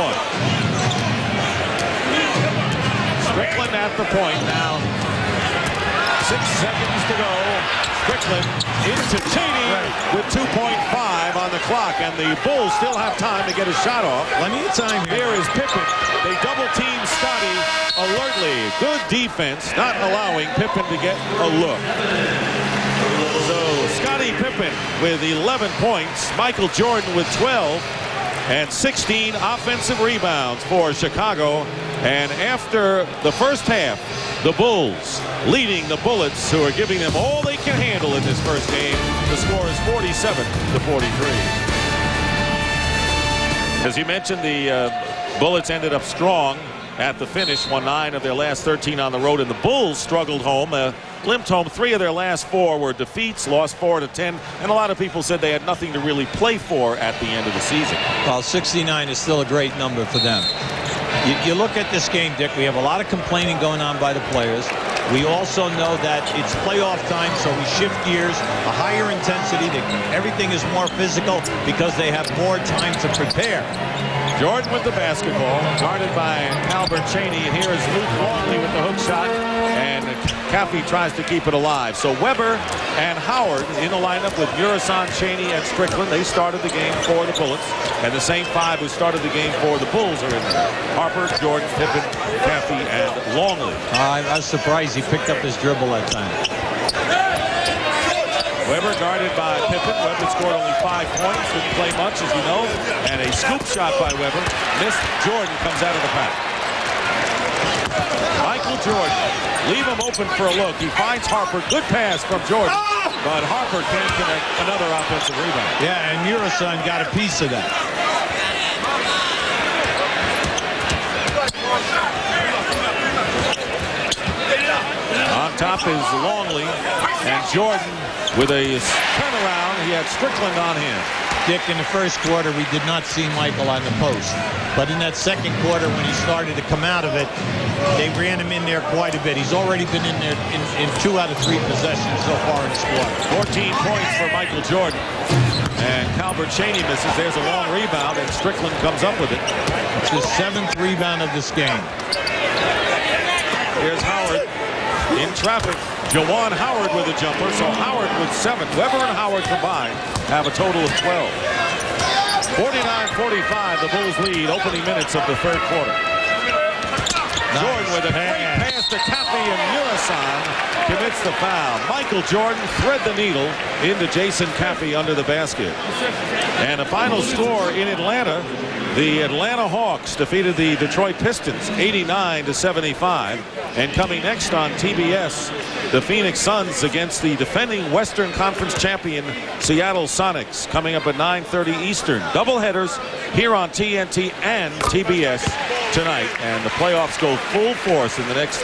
Strickland at the point now. 6 seconds to go. Strickland into Chaney with 2.5 on the clock, and the Bulls still have time to get a shot off. Plenty of time here. Here is Pippen. They double-team Scotty alertly. Good defense, not allowing Pippen to get a look. So Scottie Pippen with 11 points, Michael Jordan with 12, and 16 offensive rebounds for Chicago. And after the first half, the Bulls leading the Bullets, who are giving them all they can handle in this first game. The score is 47-43. As you mentioned, the Bullets ended up strong at the finish, won 9 of their last 13 on the road, and the Bulls struggled home, limped home. 3 of their last 4 were defeats, lost 4-10, and a lot of people said they had nothing to really play for at the end of the season. Well, 69 is still a great number for them. You look at this game, Dick, we have a lot of complaining going on by the players. We also know that it's playoff time, so we shift gears, a higher intensity. Everything is more physical because they have more time to prepare. Jordan with the basketball, guarded by Albert Chaney. And here is Luke Longley with the hook shot, and Caffey tries to keep it alive. So Webber and Howard in the lineup with Murasan, Chaney, and Strickland. They started the game for the Bullets, and the same 5 who started the game for the Bulls are in there. Harper, Jordan, Pippen, Caffey, and Longley. I was surprised he picked up his dribble that time. Webber guarded by Pippen. Webber scored only 5 points, didn't play much, as you know. And a scoop shot by Webber. Missed. Jordan comes out of the pack. Michael Jordan. Leave him open for a look. He finds Harper. Good pass from Jordan. But Harper can't connect. Another offensive rebound. Yeah, and Murasan got a piece of that. top is Longley, and Jordan with a turnaround. He had Strickland on him. Dick, in the first quarter, we did not see Michael on the post. But in that second quarter, when he started to come out of it, they ran him in there quite a bit. He's already been in there in 2 out of 3 possessions so far in this quarter. 14 points for Michael Jordan. And Calbert Chaney misses. There's a long rebound, and Strickland comes up with it. It's his 7th rebound of this game. Here's Howard in traffic. Juwan Howard with a jumper, so Howard with 7. Weber and Howard combined have a total of 12. 49-45, the Bulls lead, opening minutes of the third quarter. Nice. Jordan with a great pass to Caffey, and Murasan commits the foul. Michael Jordan thread the needle into Jason Caffey under the basket. And a final score in Atlanta. The Atlanta Hawks defeated the Detroit Pistons 89-75. And coming next on TBS, the Phoenix Suns against the defending Western Conference champion Seattle Sonics, coming up at 9:30 Eastern. Doubleheaders here on TNT and TBS tonight. And the playoffs go full force in the next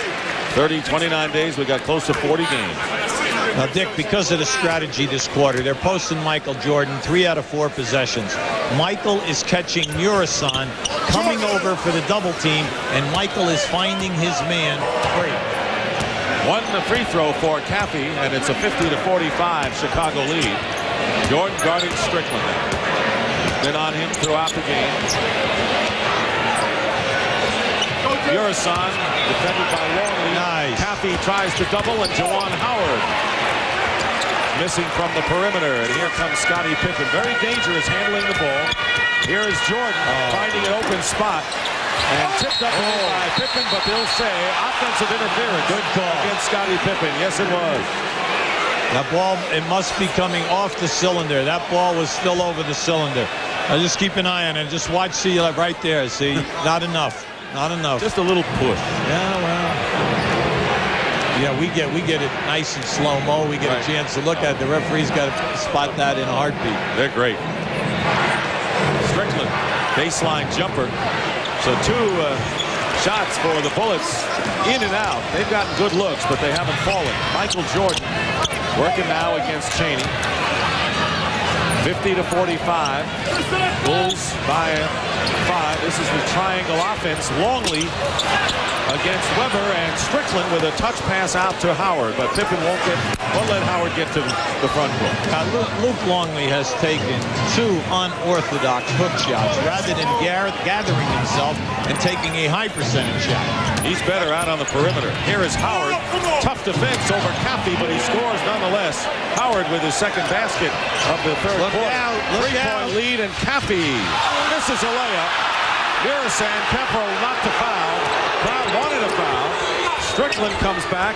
29 days. We got close to 40 games. Now, Dick, because of the strategy this quarter, they're posting Michael Jordan 3 out of 4 possessions. Michael is catching Murasan, coming over for the double team, and Michael is finding his man free. One free throw for Caffey, and it's a 50-45 Chicago lead. Jordan guarding Strickland. Been on him throughout the game. Murasan defended by Longley. Nice. Caffey tries to double, and Juwan Howard missing from the perimeter. And here comes Scottie Pippen. Very dangerous handling the ball. Here is Jordan finding an open spot. And tipped up by Pippen, but they'll say offensive interference. Good call against Scottie Pippen. Yes, it was. That ball, it must be coming off the cylinder. That ball was still over the cylinder. Now just keep an eye on it. Just watch, see, right there. See, not enough. Not enough. Just a little push. Yeah, well. Yeah, we get it nice and slow-mo. We get a chance to look at it. The referee's got to spot that in a heartbeat. They're great. Strickland, baseline jumper. So 2 shots for the Bullets, in and out. They've gotten good looks, but they haven't fallen. Michael Jordan working now against Chaney. 50-45. Bulls by 5. This is the triangle offense. Longley against Weber, and Strickland with a touch pass out to Howard, but Pippen won't let Howard get to the front court. Luke Longley has taken 2 unorthodox hook shots rather than gathering himself and taking a high percentage shot. He's better out on the perimeter. Here is Howard. Tough defense over Caffey, but he scores nonetheless. Howard with his second basket of the third quarter. 3-point lead, and Caffey misses a layup. Murasan, Kemper not to foul. Crowd wanted a foul. Strickland comes back.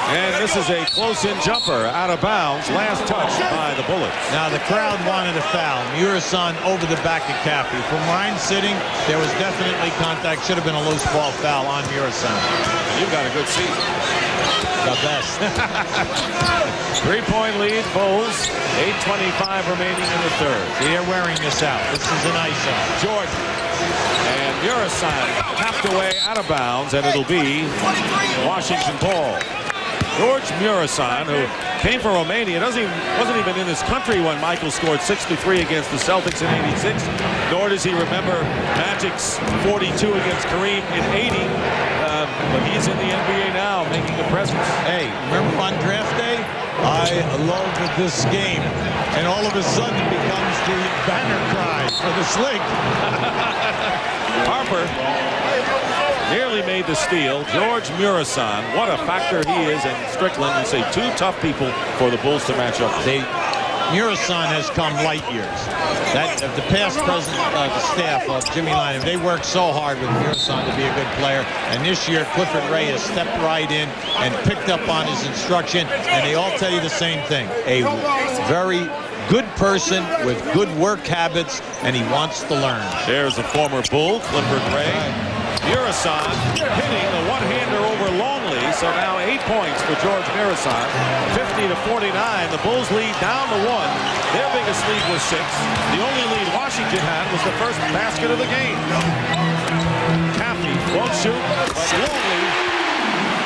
And this is a close-in jumper out of bounds. Last touch by the Bullets. Now the crowd wanted a foul. Murasan over the back of Caffey. From where I'm sitting, there was definitely contact. Should have been a loose ball foul on Murasan. You've got a good seat. The best. 3-point lead, Bulls. 8:25 remaining in the third. They're wearing this out. This is an ice-out. Jordan and Murasan tapped away out of bounds, and it'll be Washington ball. George Murasan, who came from Romania, wasn't even in his country when Michael scored 63 against the Celtics in '86. Nor does he remember Magic's 42 against Kareem in '80. But he's in the NBA now, making a presence. Hey, remember on draft day? I love this game. And all of a sudden it becomes the banner cry for the Sling. Harper nearly made the steal. George Murasan, what a factor he is, and Strickland. You say 2 tough people for the Bulls to match up. Murasan has come light years. That the past president, the staff of Jimmy Lyon, they worked so hard with Murasan to be a good player. And this year, Clifford Ray has stepped right in and picked up on his instruction. And they all tell you the same thing: a very good person with good work habits, and he wants to learn. There's a former Bull, Clifford Ray. Murasan hitting the one-hander over Longley, so now 8 points for George Murasan. 50-49. The Bulls lead down to 1. Their biggest lead was 6. The only lead Washington had was the first basket of the game. Caffey won't shoot, but Longley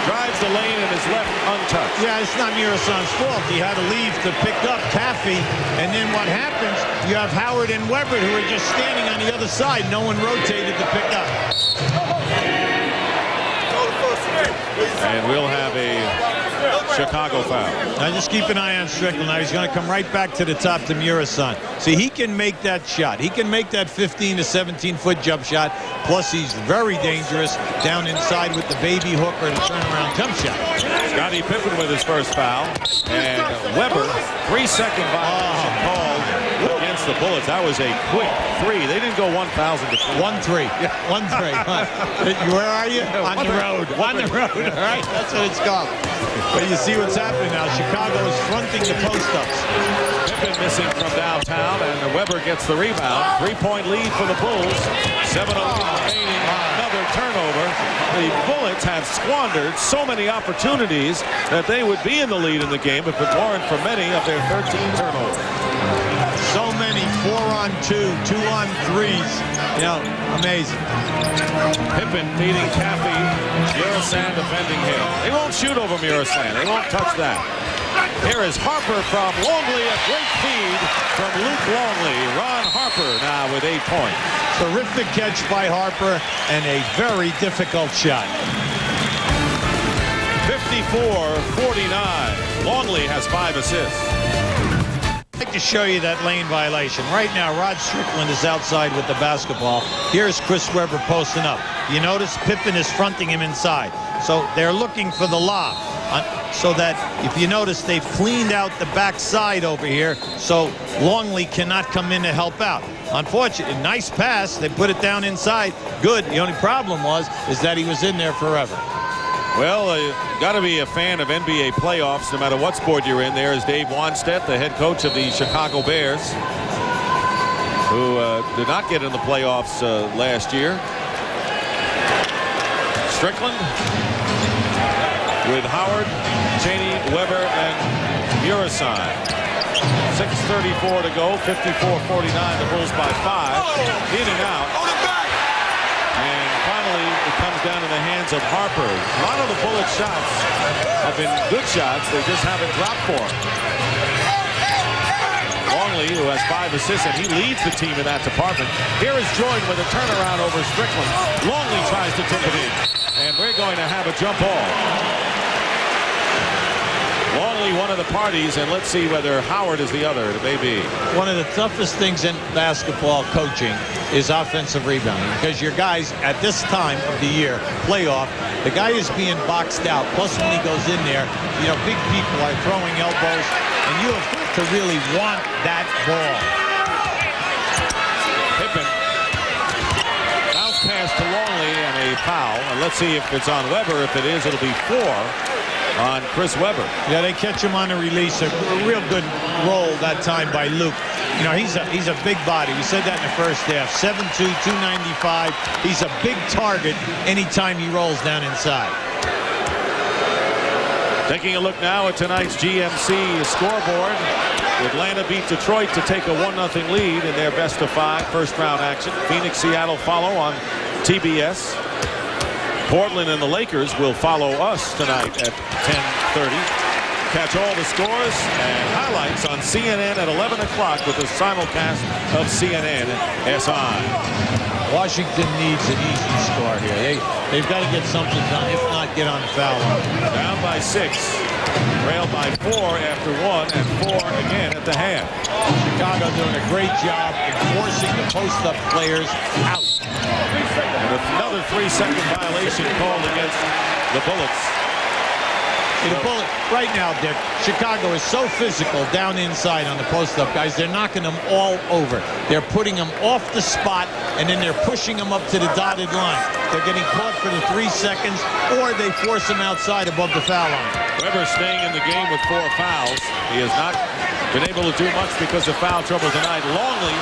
drives the lane and is left untouched. Yeah, it's not Murasan's fault. He had to leave to pick up Caffey, and then what happens, you have Howard and Weber who are just standing on the other side. No one rotated to pick up. And we'll have a Chicago foul. Now just keep an eye on Strickland. Now he's going to come right back to the top to Murasan. See, he can make that shot. He can make that 15 to 17-foot jump shot. Plus, he's very dangerous down inside with the baby hook or the turnaround jump shot. Scottie Pippen with his first foul. And Weber, 3-second violation called against the Bullets. That was a quick three. They didn't go 1,000 to 1-3. Yeah, 1-3. Where are you? On the road. On the road. All right, that's what it's called. But you see what's happening now. Chicago is fronting the post-ups. Pippen missing from downtown, and Weber gets the rebound. 3-point lead for the Bulls. 7:11 remaining. Another turnover. The Bullets have squandered so many opportunities that they would be in the lead in the game if it weren't for many of their 13 turnovers. So many 4-on-2, 2-on-3s. You know, amazing. Pippen beating Caffey. Murasan defending him. They won't shoot over Murasan. They won't touch that. Here is Harper from Longley. A great feed from Luke Longley. Ron Harper now with 8 points. Terrific catch by Harper and a very difficult shot. 54-49. Longley has 5 assists. I'd like to show you that lane violation. Right now, Rod Strickland is outside with the basketball. Here's Chris Webber posting up. You notice Pippen is fronting him inside. So they're looking for the lob. So that, if you notice, they've cleaned out the backside over here, so Longley cannot come in to help out. Unfortunately, nice pass. They put it down inside. Good. The only problem is that he was in there forever. Well, you've got to be a fan of NBA playoffs, no matter what sport you're in. There is Dave Wanstedt, the head coach of the Chicago Bears, who did not get in the playoffs last year. Strickland with Howard, Cheney, Weber, and Murasan. 6:34 to go, 54-49, the Bulls by 5. In and out. And finally, it comes down in the hands of Harper. A lot of the Bullet shots have been good shots. They just haven't dropped for him. Longley, who has 5 assists, and he leads the team in that department. Here is Jordan with a turnaround over Strickland. Longley tries to tip it in. And we're going to have a jump ball. Longley, one of the parties, and let's see whether Howard is the other. It may be. One of the toughest things in basketball coaching is offensive rebounding, because your guys at this time of the year, playoff, the guy is being boxed out. Plus, when he goes in there, you know, big people are throwing elbows, and you have got to really want that ball. Pippen. Bounce pass to Longley and a foul. And let's see if it's on Weber. If it is, it'll be 4 on Chris Webber. Yeah, they catch him on a release. A real good roll that time by Luke. You know, he's a big body. We said that in the first half. 7'2", 295. He's a big target anytime he rolls down inside. Taking a look now at tonight's GMC scoreboard. Atlanta beat Detroit to take a 1-0 lead in their best-of-5 first-round action. Phoenix, Seattle follow on TBS. Portland and the Lakers will follow us tonight at 10:30. Catch all the scores and highlights on CNN at 11 o'clock with the simulcast of CNN SI. Washington needs an easy score here. They've got to get something done, if not get on the foul line. Down by 6. Trailed by 4 after 1 and 4 again at the half. Chicago doing a great job in forcing the post-up players out. And another 3-second violation called against the Bullets. The Bullet, right now, Dick, Chicago is so physical down inside on the post-up guys. They're knocking them all over. They're putting them off the spot, and then they're pushing them up to the dotted line. They're getting caught for the 3 seconds, or they force them outside above the foul line. Weber staying in the game with 4 fouls. He has not been able to do much because of foul trouble tonight. Longley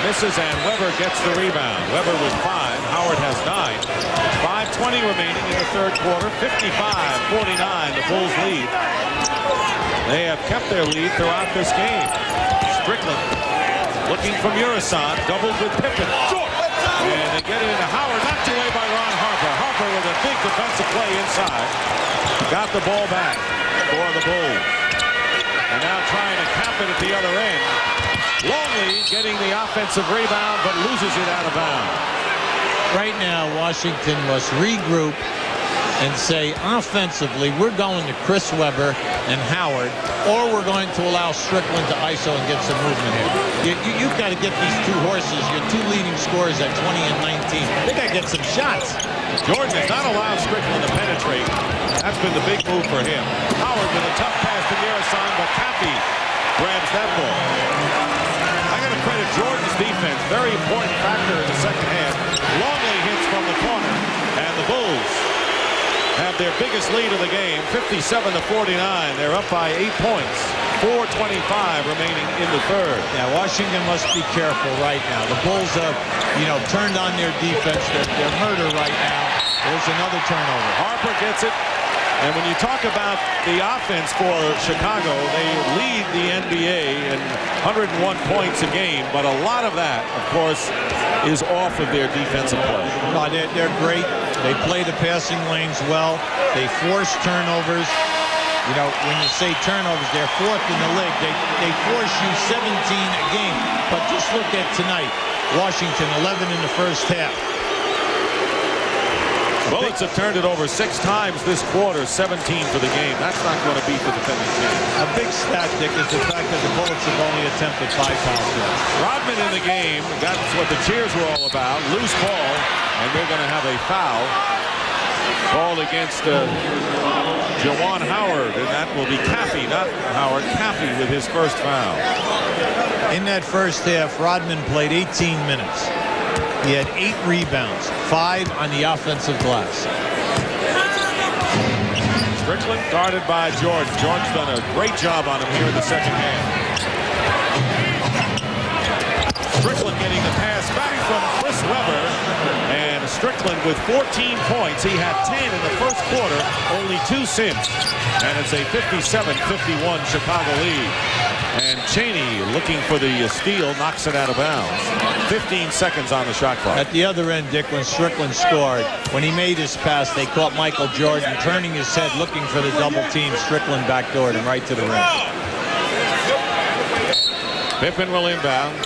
misses, and Weber gets the rebound. Weber with 5. Howard has 9. 5:20 remaining in the third quarter. 55-49, the Bulls lead. They have kept their lead throughout this game. Strickland looking for Murasan, doubled with Pippen. And they get it into Howard, knocked away by Ron Harper. Harper with a big defensive play inside. Got the ball back for the Bulls. And now trying to cap it at the other end. Longley getting the offensive rebound, but loses it out of bounds. Right now, Washington must regroup and say, offensively, we're going to Chris Webber and Howard, or we're going to allow Strickland to ISO and get some movement here. You've got to get these two horses, your two leading scorers at 20 and 19. They got to get some shots. Jordan has not allowed Strickland to penetrate. That's been the big move for him. Howard with a tough pass to Mirasan, but Cappy grabs that ball. I got to credit Jordan's defense. Very important factor in the second half. Longley hits from the corner, and the Bulls have their biggest lead of the game, 57-49. They're up by 8 points. 4:25 remaining in the third. Yeah, Washington must be careful right now. The Bulls have, turned on their defense. They're murder right now. There's another turnover. Harper gets it. And when you talk about the offense for Chicago, they lead the NBA in 101 points a game, but a lot of that, of course, is off of their defensive play. No, they're great. They play the passing lanes well. They force turnovers. When you say turnovers, they're fourth in the league. They force you 17 a game. But just look at tonight. Washington, 11 in the first half. Bullets have turned it over 6 times this quarter, 17 for the game. That's not going to beat the defending team. A big stat, Dick, is the fact that the Bullets have only attempted 5 foul shots. Rodman in the game. That's what the cheers were all about. Loose ball, and they're going to have a foul called against Juwan Howard, and that will be Caffey, not Howard. Caffey with his first foul. In that first half, Rodman played 18 minutes. He had 8 rebounds, 5 on the offensive glass. Strickland guarded by Jordan. Jordan's done a great job on him here in the second half. Strickland getting the pass back from Chris Webber. And Strickland with 14 points. He had 10 in the first quarter, only 2 since. And it's a 57-51 Chicago lead. And Chaney, looking for the steal, knocks it out of bounds. 15 seconds on the shot clock. At the other end, Dick, when Strickland scored, when he made his pass, they caught Michael Jordan turning his head, looking for the double team. Strickland backdoored him right to the rim. Pippen will inbound.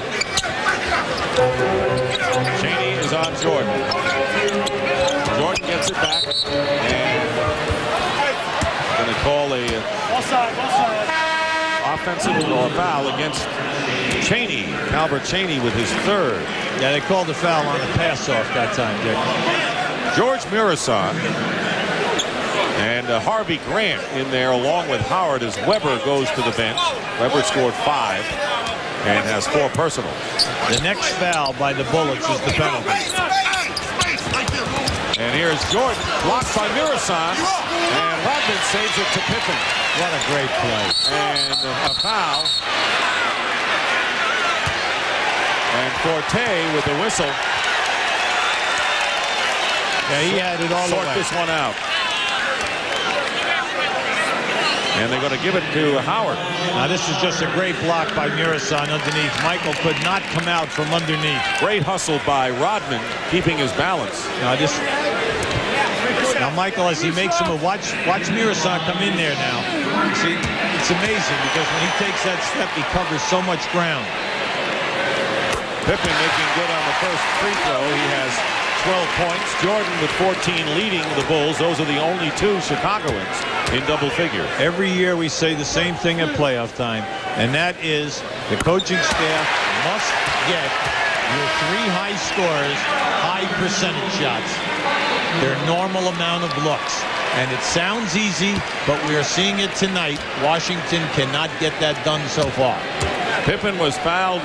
Chaney is on Jordan. Jordan gets it back. And going to call a offensive or foul against Chaney. Albert Chaney with his third. Yeah, they called the foul on the pass-off that time, Dick. George Mirasan and Harvey Grant in there along with Howard as Webber goes to the bench. Webber scored 5 and has 4 personal. The next foul by the Bullets is the penalty. And here's Jordan, blocked by Mirasan, and Rodman saves it to Pippen. What a great play. And a foul. And Forte with the whistle. Yeah, he had it all the way. Sort this one out. And they're going to give it to Howard. Now this is just a great block by Mirasan underneath. Michael could not come out from underneath. Great hustle by Rodman, keeping his balance. Now Michael, as he makes him a watch Mirasan come in there now. See, it's amazing because when he takes that step, he covers so much ground. Pippen making good on the first free throw. He has 12 points. Jordan with 14 leading the Bulls. Those are the only 2 Chicagoans in double figures. Every year we say the same thing at playoff time, and that is the coaching staff must get your 3 high scorers high percentage shots. Their normal amount of looks. And it sounds easy, but we are seeing it tonight. Washington cannot get that done so far. Pippen was fouled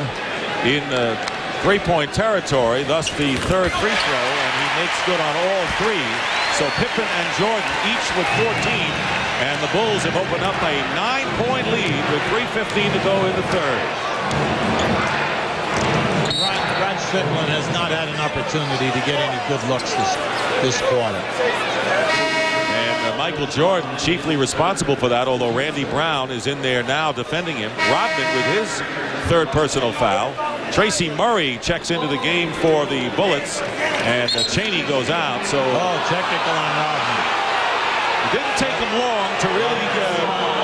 in three-point territory, thus the third free throw, and he makes good on all 3. So Pippen and Jordan each with 14, and the Bulls have opened up a 9-point lead with 3:15 to go in the third. Brad Strickland has not had an opportunity to get any good looks this quarter. And Michael Jordan chiefly responsible for that, although Randy Brown is in there now defending him. Rodman with his third personal foul. Tracy Murray checks into the game for the Bullets. And Cheney goes out. So technical on Rodman. it didn't take him long to really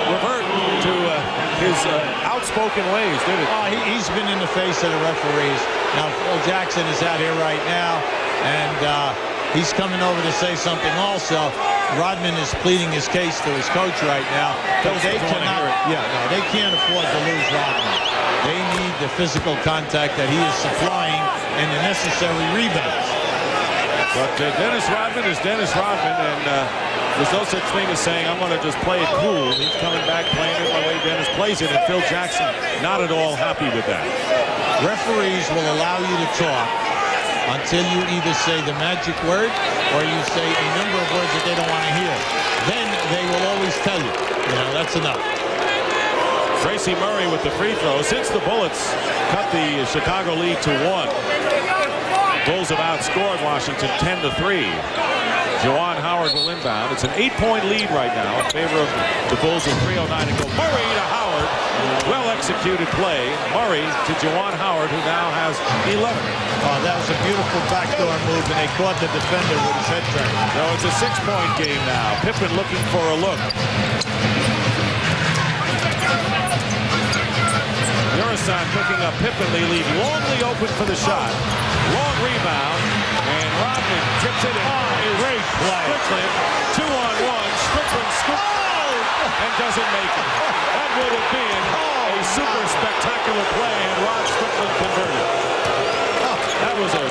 revert to his outspoken ways, did it? He's been in the face of the referees. Now, Phil Jackson is out here right now, and he's coming over to say something also. Rodman is pleading his case to his coach right now. But they cannot, they can't afford to lose Rodman. They need the physical contact that he is supplying and the necessary rebounds. But Dennis Rodman is Dennis Rodman, and there's no such thing as saying, I'm going to just play it cool. He's coming back playing it the way Dennis plays it, and Phil Jackson not at all happy with that. Referees will allow you to talk until you either say the magic word or you say a number of words that they don't want to hear. Then they will always tell you, that's enough. Tracy Murray with the free throw. Since the Bullets cut the Chicago lead to 1, Bulls have outscored Washington 10-3. Juwan Howard will inbound. It's an 8-point lead right now in favor of the Bulls with 3:09 to go. Murray to Howard. Well-executed play. Murray to Juwan Howard, who now has 11. That was a beautiful backdoor move, and they caught the defender with his head turned. So it's a 6-point game now. Pippen looking for a look. Murassan picking up Pippen. They leave Longley open for the shot. Long rebound, and Rodman tips it in. Great play. Strickland, 2-on-1. Strickland scores and doesn't make it. That would have been a super spectacular play, and Rod Strickland converted. That was a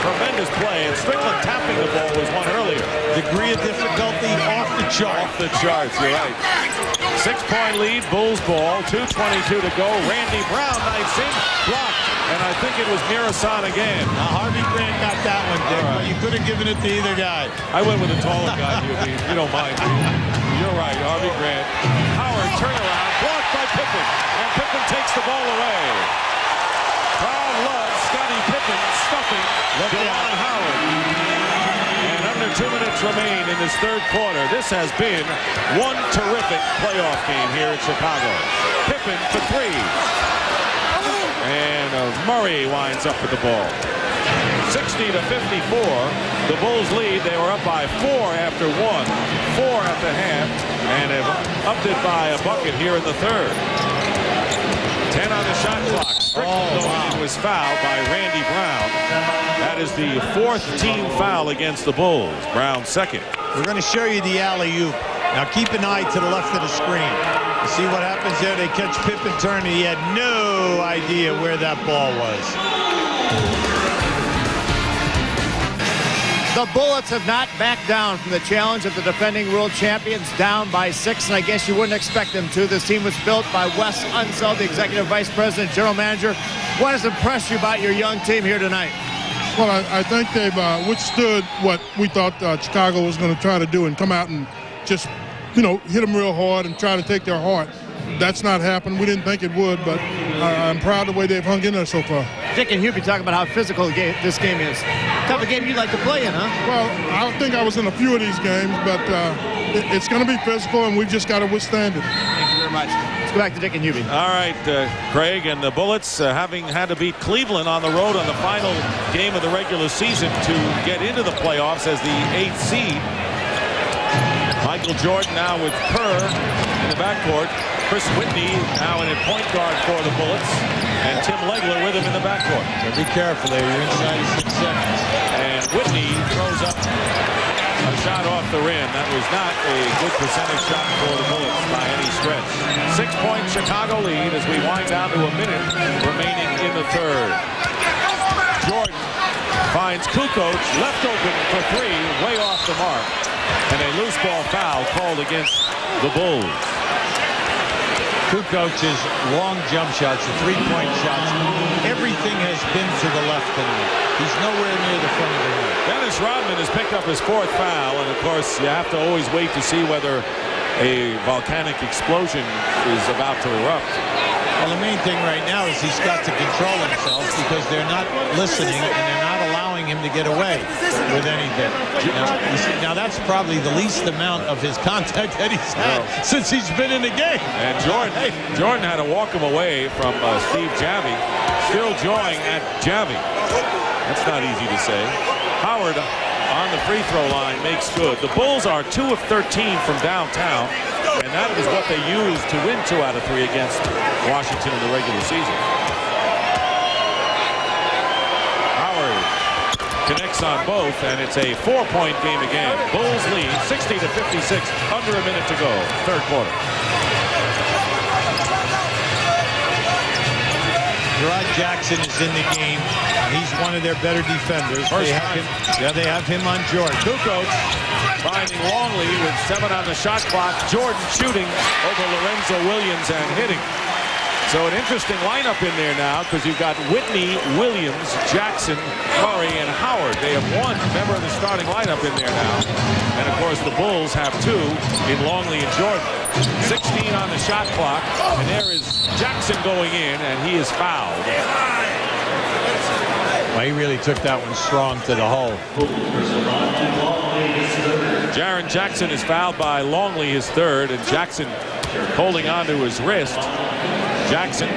tremendous play, and Strickland tapping the ball was one earlier. Degree of difficulty off the chart. Off the charts, you're right. 6-point lead, Bulls ball, 2:22 to go. Randy Brown knifes in, blocked, and I think it was Murassan again. Now, Harvey Grant got that one, Dick, but you could have given it to either guy. I went with a taller guy, you don't mind. You're right, Harvey Grant. Howard turnaround, blocked by Pippen, and Pippen takes the ball away. Crowd loves Scottie Pippen stuffing Juwan Howard. And under 2 minutes remain in this third quarter. This has been one terrific playoff game here in Chicago. Pippen for 3. And Murray winds up with the ball. 60-54. The Bulls lead. They were up by 4 after 1. 4 at the half. And have upped it by a bucket here in the third. 10 on the shot clock. Strickland was fouled by Randy Brown. That is the 4th team foul against the Bulls. Brown second. We're going to show you the alley-oop. Now keep an eye to the left of the screen. You see what happens there? They catch Pippen turning. He had no idea where that ball was. The Bullets have not backed down from the challenge of the defending world champions, down by 6, and I guess you wouldn't expect them to. This team was built by Wes Unseld, the executive vice president, general manager. What has impressed you about your young team here tonight? Well, I think they've withstood what we thought Chicago was going to try to do and come out and just, hit them real hard and try to take their heart. That's not happened. We didn't think it would, but I'm proud of the way they've hung in there so far. Dick and Hubie talking about how physical this game is. Tough a game you'd like to play in, huh? Well, I think I was in a few of these games, but it's going to be physical, and we've just got to withstand it. Thank you very much. Let's go back to Dick and Hubie. All right, Craig, and the Bullets having had to beat Cleveland on the road on the final game of the regular season to get into the playoffs as the 8th seed. Michael Jordan now with Kerr in the backcourt. Chris Whitney now in a point guard for the Bullets. And Tim Legler with him in the backcourt. So be careful there. You're inside of 6 seconds. And Whitney throws up a shot off the rim. That was not a good percentage shot for the Bullets by any stretch. 6-point Chicago lead as we wind down to a minute remaining in the third. Jordan finds Kukoc left open for 3, way off the mark. And a loose ball foul called against the Bulls. Kukoc's long jump shots, the 3-point shots, everything has been to the left tonight. He's nowhere near the front of the rim. Dennis Rodman has picked up his 4th foul, and of course you have to always wait to see whether a volcanic explosion is about to erupt. Well, the main thing right now is he's got to control himself because they're not listening and they're not allowing him to get away with anything. Now that's probably the least amount of his contact that he's had since he's been in the game. And Jordan had to walk him away from Steve Javie. Still jawing at Javie. That's not easy to say. Howard on the free throw line makes good. The Bulls are 2 of 13 from downtown, and that is what they used to win 2 out of 3 against Washington in the regular season. Howard connects on both, and it's a 4-point game again. Bulls lead 60-56, under a minute to go, third quarter. Gerard Jackson is in the game. He's one of their better defenders. They have him on Jordan. Kukoc finding Longley with 7 on the shot clock. Jordan shooting over Lorenzo Williams and hitting. So an interesting lineup in there now, because you've got Whitney, Williams, Jackson, Murray, and Howard. They have 1 member of the starting lineup in there now. And of course the Bulls have 2 in Longley and Jordan. 16 on the shot clock, and there is Jackson going in, and he is fouled. Well, he really took that one strong to the hole. Jaren Jackson is fouled by Longley, his third, and Jackson holding on to his wrist. Jackson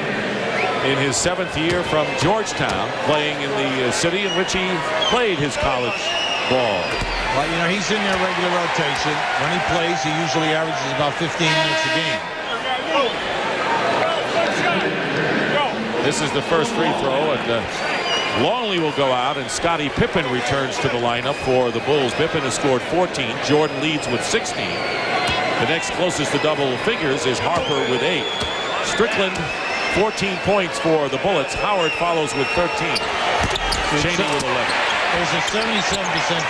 in his 7th year from Georgetown, playing in the city in which he played his college ball. Well, you know, he's in their regular rotation. When he plays, he usually averages about 15 minutes a game. This is the first free throw, and Longley will go out, and Scottie Pippen returns to the lineup for the Bulls. Pippen has scored 14. Jordan leads with 16. The next closest to double figures is Harper with 8. Strickland, 14 points for the Bullets. Howard follows with 13. Cheney with 11. There's a 77%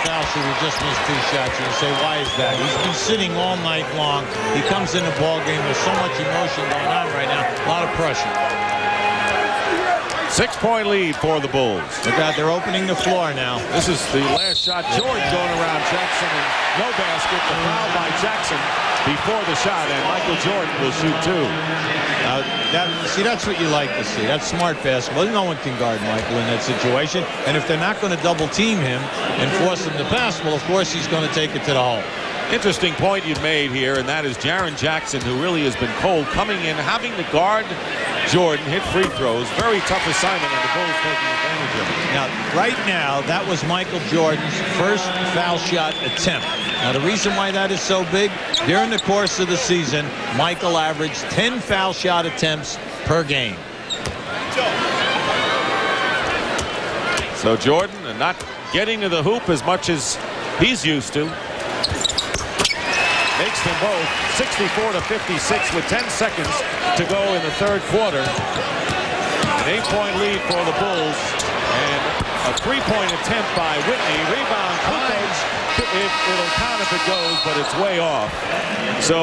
foul shooter, just missed 2 shots. You say, why is that? He's been sitting all night long. He comes in the ball game. There's so much emotion going on right now. A lot of pressure. 6-point lead for the Bulls. Look out, they're opening the floor now. This is the last shot. Jordan going around Jackson, and no basket. The foul by Jackson before the shot, and Michael Jordan will shoot 2. That's what you like to see. That's smart basketball. No one can guard Michael in that situation. And if they're not going to double team him and force him to pass, well, of course he's going to take it to the hole. Interesting point you've made here, and that is Jaren Jackson, who really has been cold, coming in, having to guard Jordan, hit free throws. Very tough assignment, and the Bulls taking advantage of it. Now, right now, that was Michael Jordan's first foul shot attempt. Now, the reason why that is so big, during the course of the season, Michael averaged 10 foul shot attempts per game. So Jordan not getting to the hoop as much as he's used to. Makes them both 64-56 with 10 seconds to go in the third quarter. An 8-point lead for the Bulls, and a 3-point attempt by Whitney. Rebound Kukoc. It'll count if it goes, but it's way off. So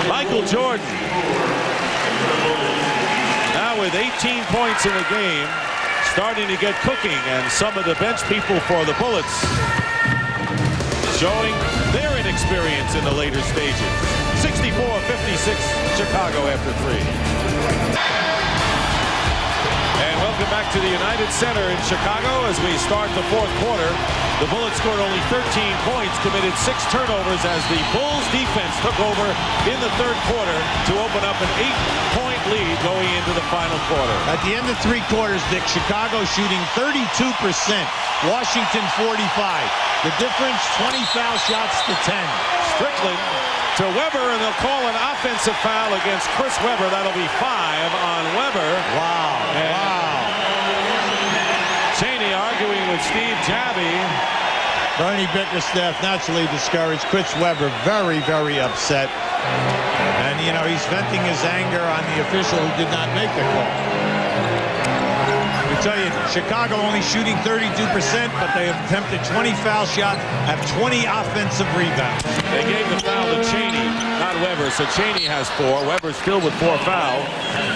Michael Jordan now with 18 points in the game, starting to get cooking, and some of the bench people for the Bullets showing their inexperience in the later stages. 64-56 Chicago after 3. And welcome back to the United Center in Chicago as we start the fourth quarter. The Bullets scored only 13 points, committed 6 turnovers as the Bulls defense took over in the third quarter to open up an 8-point lead going into the final quarter. At the end of 3 quarters, Dick, Chicago shooting 32%, Washington 45. The difference, 20 foul shots to 10. Strickland to Weber, and they'll call an offensive foul against Chris Weber. That'll be 5 on Weber. Wow. Cheney arguing with Steve Javy. Bernie Bickerstaff naturally discouraged. Chris Weber very, very upset. And, you know, he's venting his anger on the official who did not make the call. We tell you, Chicago only shooting 32%, but they have attempted 20 foul shots, have 20 offensive rebounds. They gave the foul to Cheney, not Weber, so Cheney has 4. Weber's still with 4 fouls.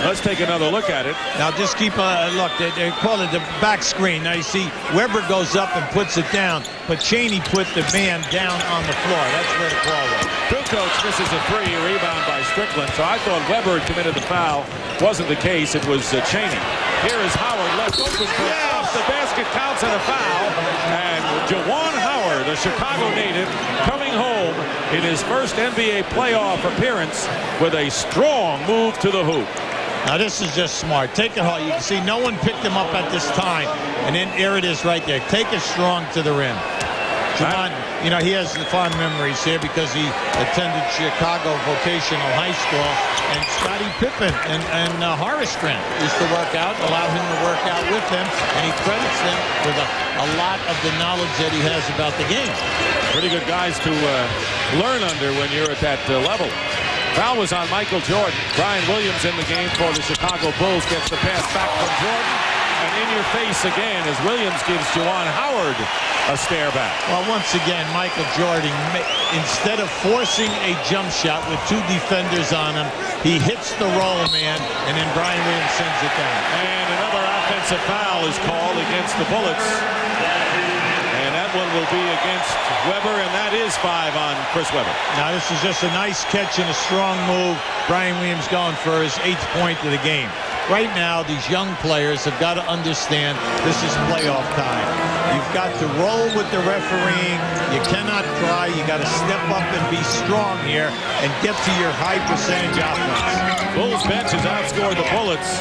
Let's take another look at it. Now just keep a look. They call it the back screen. Now you see Weber goes up and puts it down, but Cheney put the man down on the floor. That's where the call was. Kukoc misses a 3, rebound by Strickland. So I thought Weber had committed the foul. Wasn't the case. It was Cheney. Here is Howard left open for off the basket, counts and a foul. And Juwan Howard, a Chicago native, coming home in his first NBA playoff appearance with a strong move to the hoop. Now this is just smart. Take it hard. You can see no one picked him up at this time. And then there it is right there. Take it strong to the rim. Juwan, you know, he has the fond memories here because he attended Chicago Vocational High School, and Scottie Pippen and Horace Grant used to work out, allow him to work out with them, and he credits them with a lot of the knowledge that he has about the game. Pretty good guys to learn under when you're at that level. Foul was on Michael Jordan. Brian Williams in the game for the Chicago Bulls gets the pass back from Jordan. And in your face again as Williams gives Juwan Howard a stare back. Well, once again, Michael Jordan, instead of forcing a jump shot with two defenders on him, he hits the roll man, and then Brian Williams sends it down. And another offensive foul is called against the Bullets. And that one will be against Webber, and that is 5 on Chris Webber. Now, this is just a nice catch and a strong move. Brian Williams going for his 8th point of the game. Right now, these young players have got to understand this is playoff time. You've got to roll with the refereeing. You cannot cry. You got to step up and be strong here and get to your high percentage offense. Bulls bench has outscored the Bullets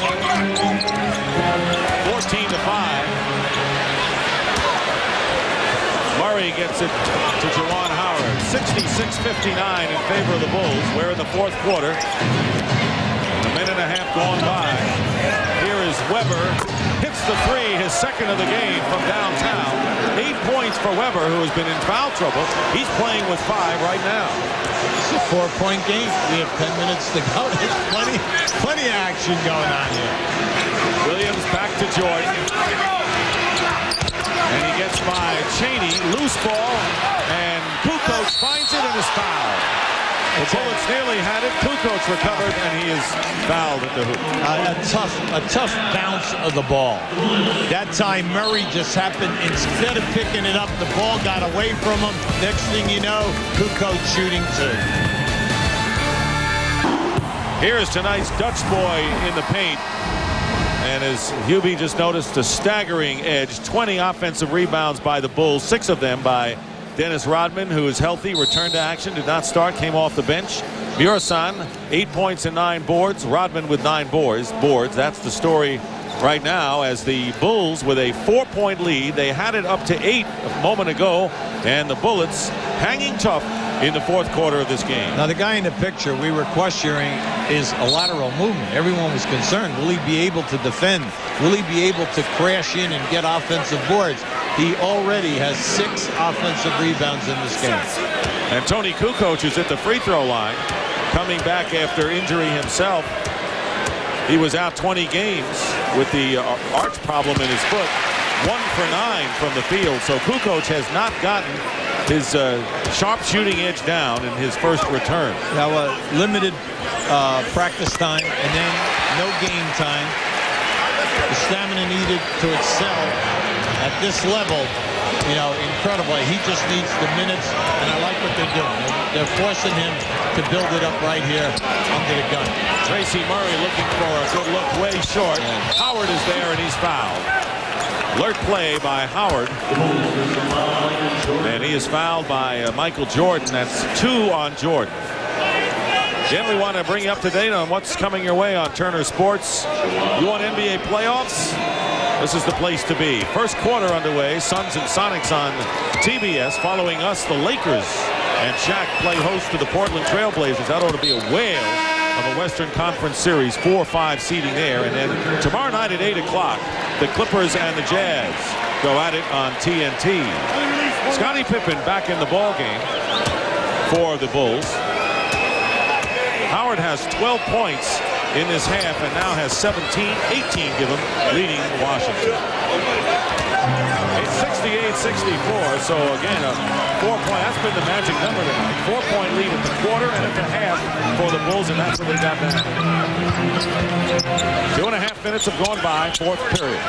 14-5. Murray gets it to Juwan Howard. 66-59 in favor of the Bulls. We're in the fourth quarter. A minute and a half gone by. Here is Webber. Hits the three, his second of the game from downtown. 8 points for Webber, who has been in foul trouble. He's playing with 5 right now. It's a 4-point game. We have 10 minutes to go. There's plenty of action going on here. Williams back to Jordan. And he gets by Chaney. Loose ball. And Kukoc finds it and is fouled. The Bullets nearly had it. Kukoc recovered, and he is fouled at the hoop. A tough bounce of the ball. That time, Murray just happened, instead of picking it up, the ball got away from him. Next thing you know, Kukoc shooting too. Here is tonight's Dutch boy in the paint. And as Hubie just noticed, a staggering edge. 20 offensive rebounds by the Bulls, 6 of them by Dennis Rodman, who is healthy, returned to action, did not start, came off the bench. Murasan, 8 points and 9 boards. Rodman with 9 boards. That's the story right now as the Bulls with a 4-point lead. They had it up to 8 a moment ago, and the Bullets hanging tough in the fourth quarter of this game. Now, the guy in the picture we were questioning is a lateral movement. Everyone was concerned. Will he be able to defend? Will he be able to crash in and get offensive boards? He already has 6 offensive rebounds in this game. And Tony Kukoc is at the free throw line, coming back after injury himself. He was out 20 games with the arch problem in his foot. 1 for 9 from the field. So Kukoc has not gotten his sharp shooting edge down in his first return. Now, limited practice time and then no game time. The stamina needed to excel at this level, you know, incredible. He just needs the minutes, and I like what they're doing. They're forcing him to build it up right here under the gun. Tracy Murray looking for a good look, way short. Howard is there, and he's fouled. Alert play by Howard. And he is fouled by Michael Jordan. That's 2 on Jordan. Again, we want to bring you up to date on what's coming your way on Turner Sports. You want NBA playoffs? This is the place to be. First quarter underway. Suns and Sonics on TBS. Following us, the Lakers and Shaq play host to the Portland Trailblazers. That ought to be a whale of a Western Conference Series. 4-5 seeding there. And then tomorrow night at 8 o'clock, the Clippers and the Jazz go at it on TNT. Scottie Pippen back in the ball game for the Bulls. Howard has 12 points in this half and now has 18 given, leading Washington. It's 68-64, so again, a 4-point, that's been the magic number tonight. 4-point lead at the quarter and at the half for the Bulls, and that's what they got back. 2.5 minutes have gone by, fourth period.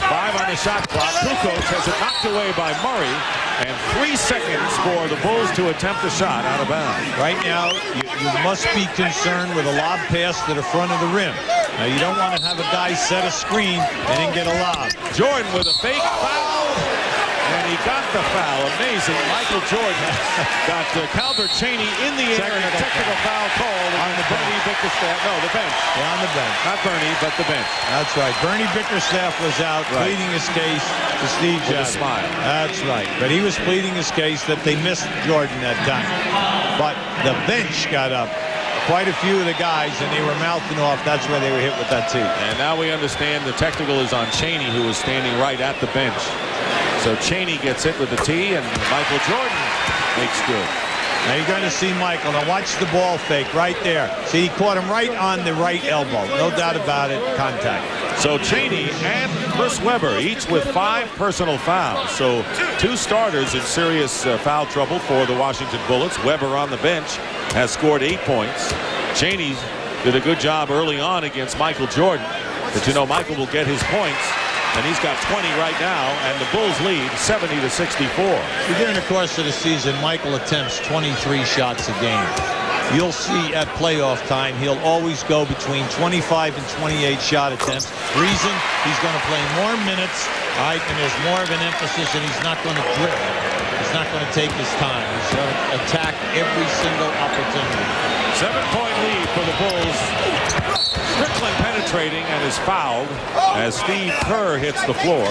5 on the shot clock. Kukoc has it knocked away by Murray, and 3 seconds for the Bulls to attempt a shot out of bounds. Right now, you must be concerned with a lob pass to the front of the rim. Now, you don't want to have a guy set a screen and then get a lob. Jordan with a fake foul, and he got the foul. Amazing. Michael Jordan got Calvert Chaney in the air, and a technical foul called on the Bernie Bickerstaff. No, the bench. Yeah, on the bench. Not Bernie, but the bench. That's right. Bernie Bickerstaff was out pleading his case to Steve With a Javie. smile. That's right. But he was pleading his case that they missed Jordan that time. But the bench got up. Quite a few of the guys, and they were mouthing off. That's where they were hit with that tee. And now we understand the technical is on Chaney, who was standing right at the bench. So Chaney gets hit with the tee, and Michael Jordan makes good. Now you're going to see Michael. Now watch the ball fake right there. See, he caught him right on the right elbow. No doubt about it. Contact. So Chaney and Chris Webber, each with 5 personal fouls. So 2 starters in serious foul trouble for the Washington Bullets. Webber on the bench has scored 8 points. Chaney did a good job early on against Michael Jordan. But you know, Michael will get his points, and he's got 20 right now, and the Bulls lead 70-64. During the course of the season, Michael attempts 23 shots a game. You'll see at playoff time, he'll always go between 25 and 28 shot attempts. Reason, he's going to play more minutes, all right, and there's more of an emphasis, and he's not going to drift. He's not going to take his time. He's going to attack every single opportunity. 7-point lead for the Bulls. Strickland penetrating and is fouled as Steve Kerr hits the floor.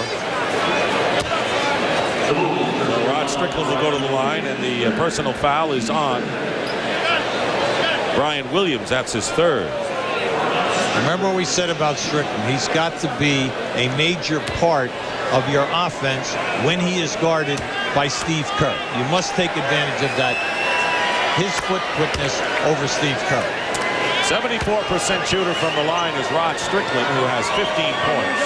So Rod Strickland will go to the line, and the personal foul is on Brian Williams. That's his 3rd. Remember what we said about Strickland. He's got to be a major part of your offense when he is guarded by Steve Kerr. You must take advantage of that. His foot quickness over Steve Kerr. 74% shooter from the line is Rod Strickland, who has 15 points.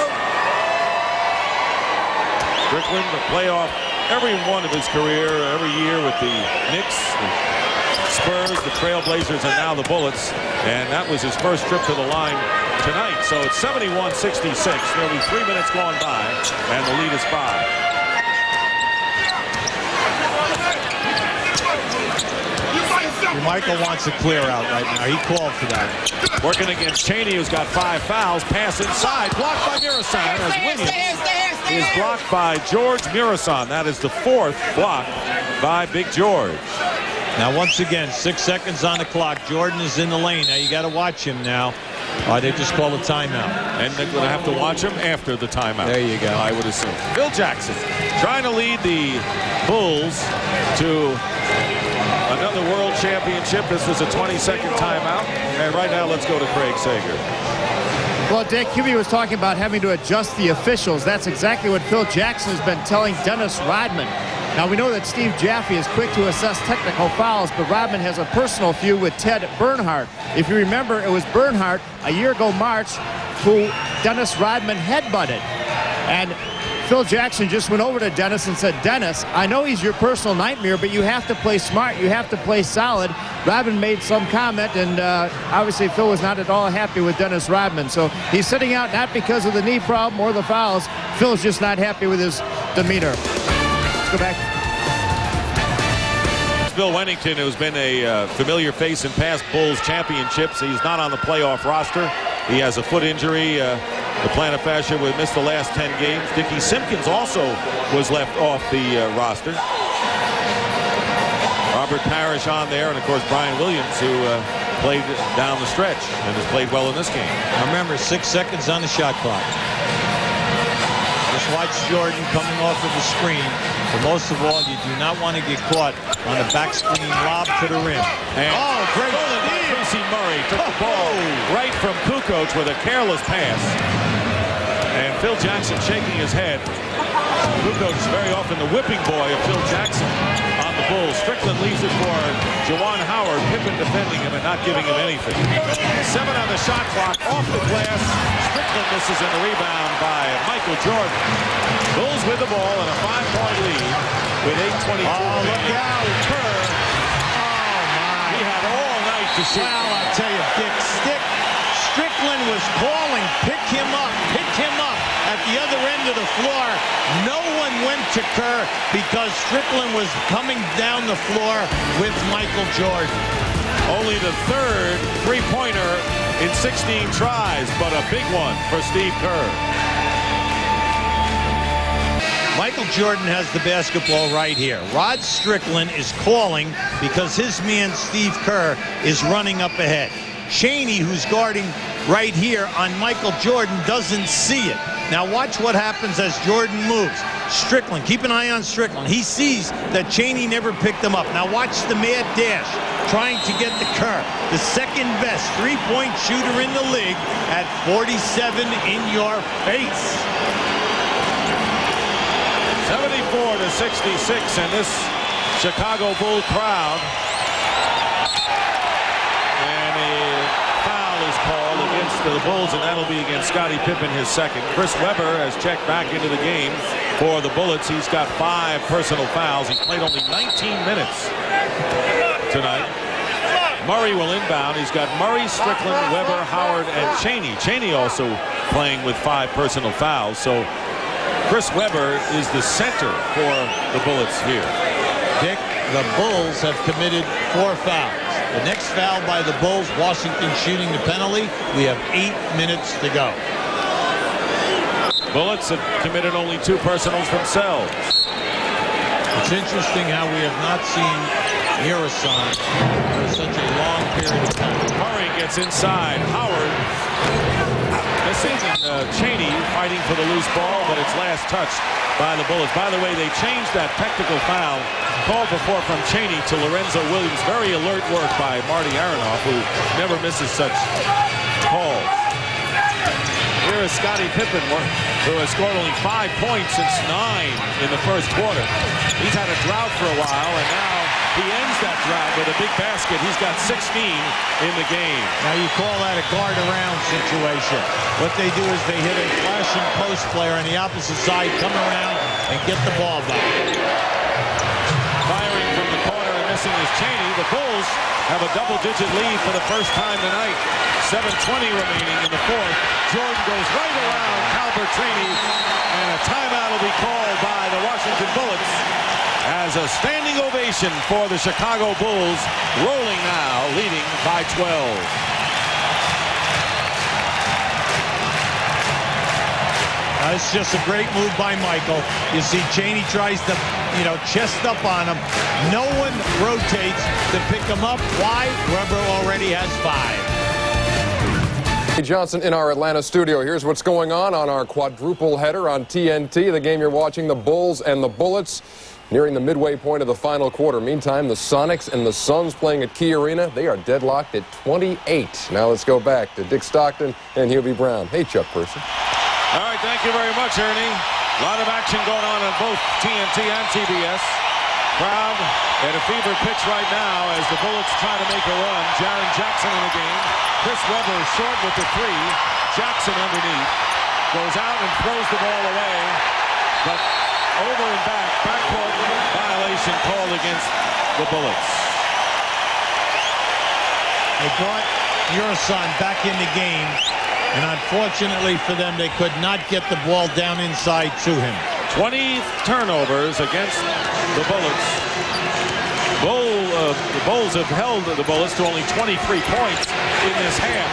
Strickland, the playoff, every one of his career, every year with the Knicks, the Spurs, the Trailblazers, and now the Bullets. And that was his first trip to the line tonight. So it's 71-66. Nearly 3 minutes gone by, and the lead is 5. Michael wants a clear out right now. He called for that. Working against Chaney, who's got 5 fouls. Pass inside, blocked by Murasan, as Williams is blocked by George Murasan. That is the 4th block by Big George. Now, once again, 6 seconds on the clock. Jordan is in the lane. Now, you got to watch him now. They just called a timeout. And they're going to have to watch him after the timeout. There you go. I would assume. Phil Jackson trying to lead the Bulls to another world championship. This was a 20-second timeout. And right now, let's go to Craig Sager. Well, Dick, Hubie was talking about having to adjust the officials. That's exactly what Phil Jackson has been telling Dennis Rodman. Now, we know that Steve Jaffe is quick to assess technical fouls, but Rodman has a personal feud with Ted Bernhardt. If you remember, it was Bernhardt a year ago March who Dennis Rodman headbutted. And Phil Jackson just went over to Dennis and said, Dennis, I know he's your personal nightmare, but you have to play smart. You have to play solid. Rodman made some comment, and obviously Phil was not at all happy with Dennis Rodman. So he's sitting out not because of the knee problem or the fouls. Phil's just not happy with his demeanor. Let's go back. Bill Wennington, who's been a familiar face in past Bulls championships. He's not on the playoff roster. He has a foot injury. The plantar fascia will miss the last 10 games. Dickie Simpkins also was left off the roster. Robert Parrish on there, and of course Brian Williams, who played down the stretch and has played well in this game. Now remember, 6 seconds on the shot clock. Just watch Jordan coming off of the screen. But most of all, you do not want to get caught on a back screen lob to the rim. And great Tracy Murray took the ball right from Kukoc with a careless pass. And Phil Jackson shaking his head. Kukoc is very often the whipping boy of Phil Jackson on the Bulls. Strickland leaves it for Juwan Howard. Pippen defending him and not giving him anything. 7 on the shot clock, off the glass. Strickland misses in the rebound by Michael Jordan. Bulls with the ball and a 5-point lead with 8:22. Oh, look out, Kerr. Oh, my. He had all night to shoot. Well, I'll tell you, Dick, Strickland was calling, pick him up at the other end of the floor. No one went to Kerr because Strickland was coming down the floor with Michael Jordan. Only the 3rd three-pointer in 16 tries, but a big one for Steve Kerr. Michael Jordan has the basketball right here. Rod Strickland is calling because his man Steve Kerr is running up ahead. Chaney, who's guarding right here on Michael Jordan, doesn't see it. Now watch what happens as Jordan moves. Strickland, keep an eye on Strickland. He sees that Chaney never picked him up. Now watch the mad dash, trying to get to Kerr, the second best three-point shooter in the league at 47 in your face. 74-66 in this Chicago Bull crowd. And a foul is called against the Bulls, and that'll be against Scottie Pippen, his second. Chris Webber has checked back into the game for the Bullets. He's got 5 personal fouls. He's played only 19 minutes tonight. Murray will inbound. He's got Murray, Strickland, Webber, Howard, and Chaney. Chaney also playing with 5 personal fouls. So Chris Webber is the center for the Bullets here. Dick, the Bulls have committed 4 fouls. The next foul by the Bulls, Washington shooting the penalty. We have 8 minutes to go. Bullets have committed only 2 personals themselves. It's interesting how we have not seen Murison for such a long period of time. Murray gets inside. Howard missing, and Chaney fighting for the loose ball, but it's last touched by the Bullets. By the way, they changed that technical foul called before from Chaney to Lorenzo Williams. Very alert work by Marty Aronoff, who never misses such calls. Here is Scottie Pippen, who has scored only 5 points since 9 in the first quarter. He's had a drought for a while, and now he ends that drought with a big basket. He's got 16 in the game. Now you call that a guard around situation. What they do is they hit a flashing post player on the opposite side, come around and get the ball back. Firing from the corner and missing is Chaney. The Bulls have a double-digit lead for the first time tonight. 7:20 remaining in the fourth. Jordan goes right around Calbert Chaney, and a timeout will be called by the Washington Bullets as a standing ovation for the Chicago Bulls, rolling now, leading by 12. It's just a great move by Michael. You see Chaney tries to, chest up on him. No one rotates to pick him up. Why? Webber already has 5. Johnson in our Atlanta studio. Here's what's going on our quadruple header on TNT. The game you're watching, the Bulls and the Bullets, nearing the midway point of the final quarter. Meantime, the Sonics and the Suns playing at Key Arena. They are deadlocked at 28. Now let's go back to Dick Stockton and Hubie Brown. Hey, Chuck Person. All right, thank you very much, Ernie. A lot of action going on both TNT and TBS. Crowd at a fever pitch right now as the Bullets try to make a run. Jaren Jackson in the game. Chris Webber short with the 3. Jackson underneath. Goes out and throws the ball away. But over and back, backcourt violation called against the Bullets. They brought Murison back in the game, and unfortunately for them, they could not get the ball down inside to him. 20 turnovers against the Bullets. The Bulls have held the Bullets to only 23 points in this half.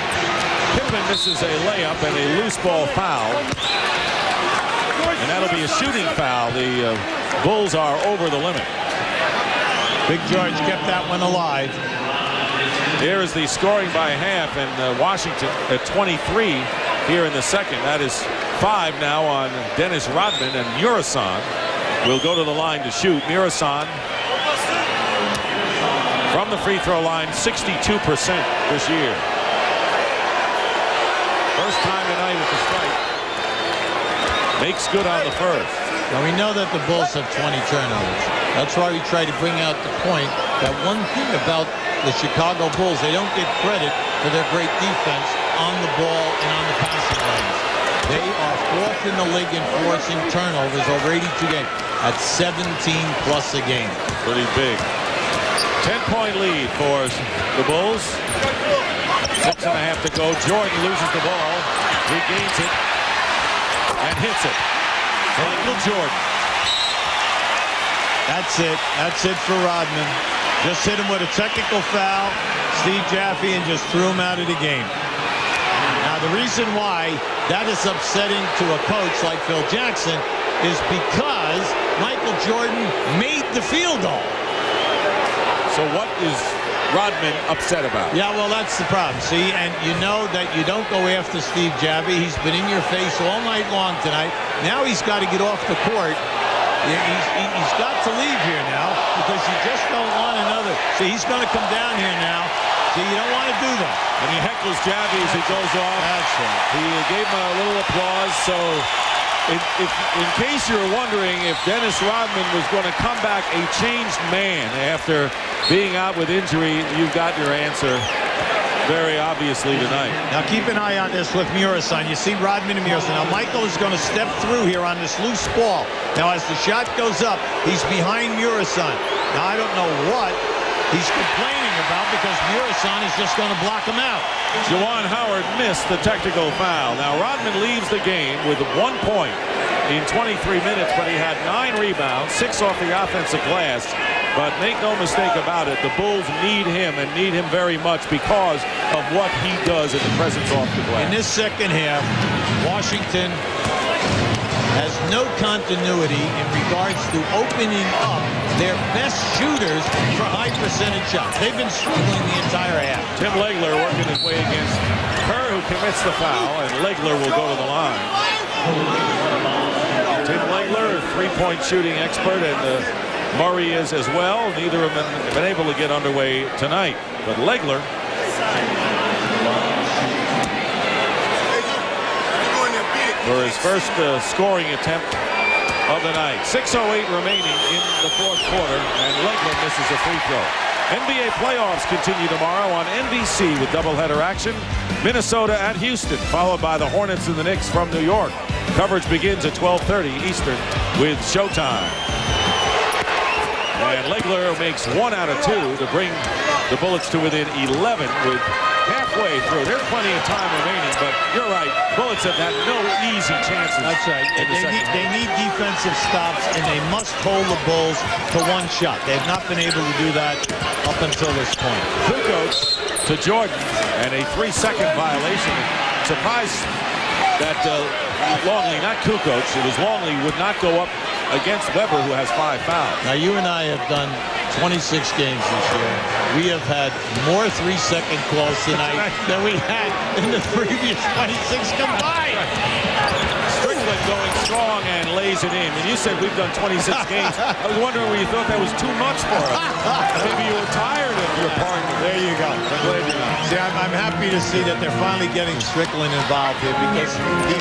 Pippen misses a layup and a loose ball foul. And that'll be a shooting foul. The Bulls are over the limit. Big George kept that one alive. Here is the scoring by half, and Washington at 23 here in the second. That is 5 now on Dennis Rodman, and Murison will go to the line to shoot. Murison from the free throw line, 62% this year. First time tonight at the strike. Makes good on the first. Now we know that the Bulls have 20 turnovers. That's why we try to bring out the point that one thing about the Chicago Bulls, they don't get credit for their great defense on the ball and on the passing lanes. They are 4th in the league in forcing turnovers over 82 games at 17 plus a game. Pretty big. 10-point lead for the Bulls. 6.5 to go. Jordan loses the ball, regains it, and hits it. Michael Jordan. That's it. That's it for Rodman. Just hit him with a technical foul, Steve Jaffe, and just threw him out of the game. Now, the reason why that is upsetting to a coach like Phil Jackson is because Michael Jordan made the field goal. So what is Rodman upset about? Yeah, well, that's the problem. See, and you know that you don't go after Steve Javie. He's been in your face all night long tonight. Now he's got to get off the court. He's got to leave here now because you just don't want another. See, he's going to come down here now. See, you don't want to do that. And he heckles Javie as he goes off. That's right. He gave him a little applause. So in case you're wondering if Dennis Rodman was going to come back a changed man after being out with injury, you've got your answer very obviously tonight. Now keep an eye on this with Murasan. You see Rodman and Murasan. Now Michael is going to step through here on this loose ball. Now as the shot goes up, he's behind Murasan. Now I don't know what he's complaining about because Murasan is just going to block him out. Juwan Howard missed the technical foul. Now Rodman leaves the game with 1 point in 23 minutes, but he had 9 rebounds, 6 off the offensive glass. But make no mistake about it, the Bulls need him and need him very much because of what he does in the presence off the glass. In this second half, Washington has no continuity in regards to opening up their best shooters for high percentage shots. They've been struggling the entire half. Tim Legler working his way against Kerr, who commits the foul, and Legler will go to the line. Tim Legler, three-point shooting expert, and Murray is as well. Neither of them have been able to get underway tonight. But Legler for his first scoring attempt of the night. 6:08 remaining in the fourth quarter, and Legler misses a free throw. NBA playoffs continue tomorrow on NBC with doubleheader action. Minnesota at Houston, followed by the Hornets and the Knicks from New York. Coverage begins at 12:30 Eastern with Showtime. And Legler makes 1 out of 2 to bring the Bullets to within 11 with halfway through. There's plenty of time remaining, but you're right. Bullets have had no easy chances. That's right. They need defensive stops, and they must hold the Bulls to 1 shot. They've not been able to do that up until this point. Kukoc to Jordan, and a 3-second violation. Surprised that Longley, not Kukoc, it was Longley, would not go up against Weber, who has 5 fouls. Now, you and I have done 26 games this year. We have had more 3-second calls tonight than we had in the previous 26 combined. Strickland going strong and lays it in. And you said we've done 26 games. I was wondering where you thought that was too much for us. Maybe you were tired of your partner. There you go. I'm glad you're not. See, I'm happy to see that they're finally getting Strickland involved here because he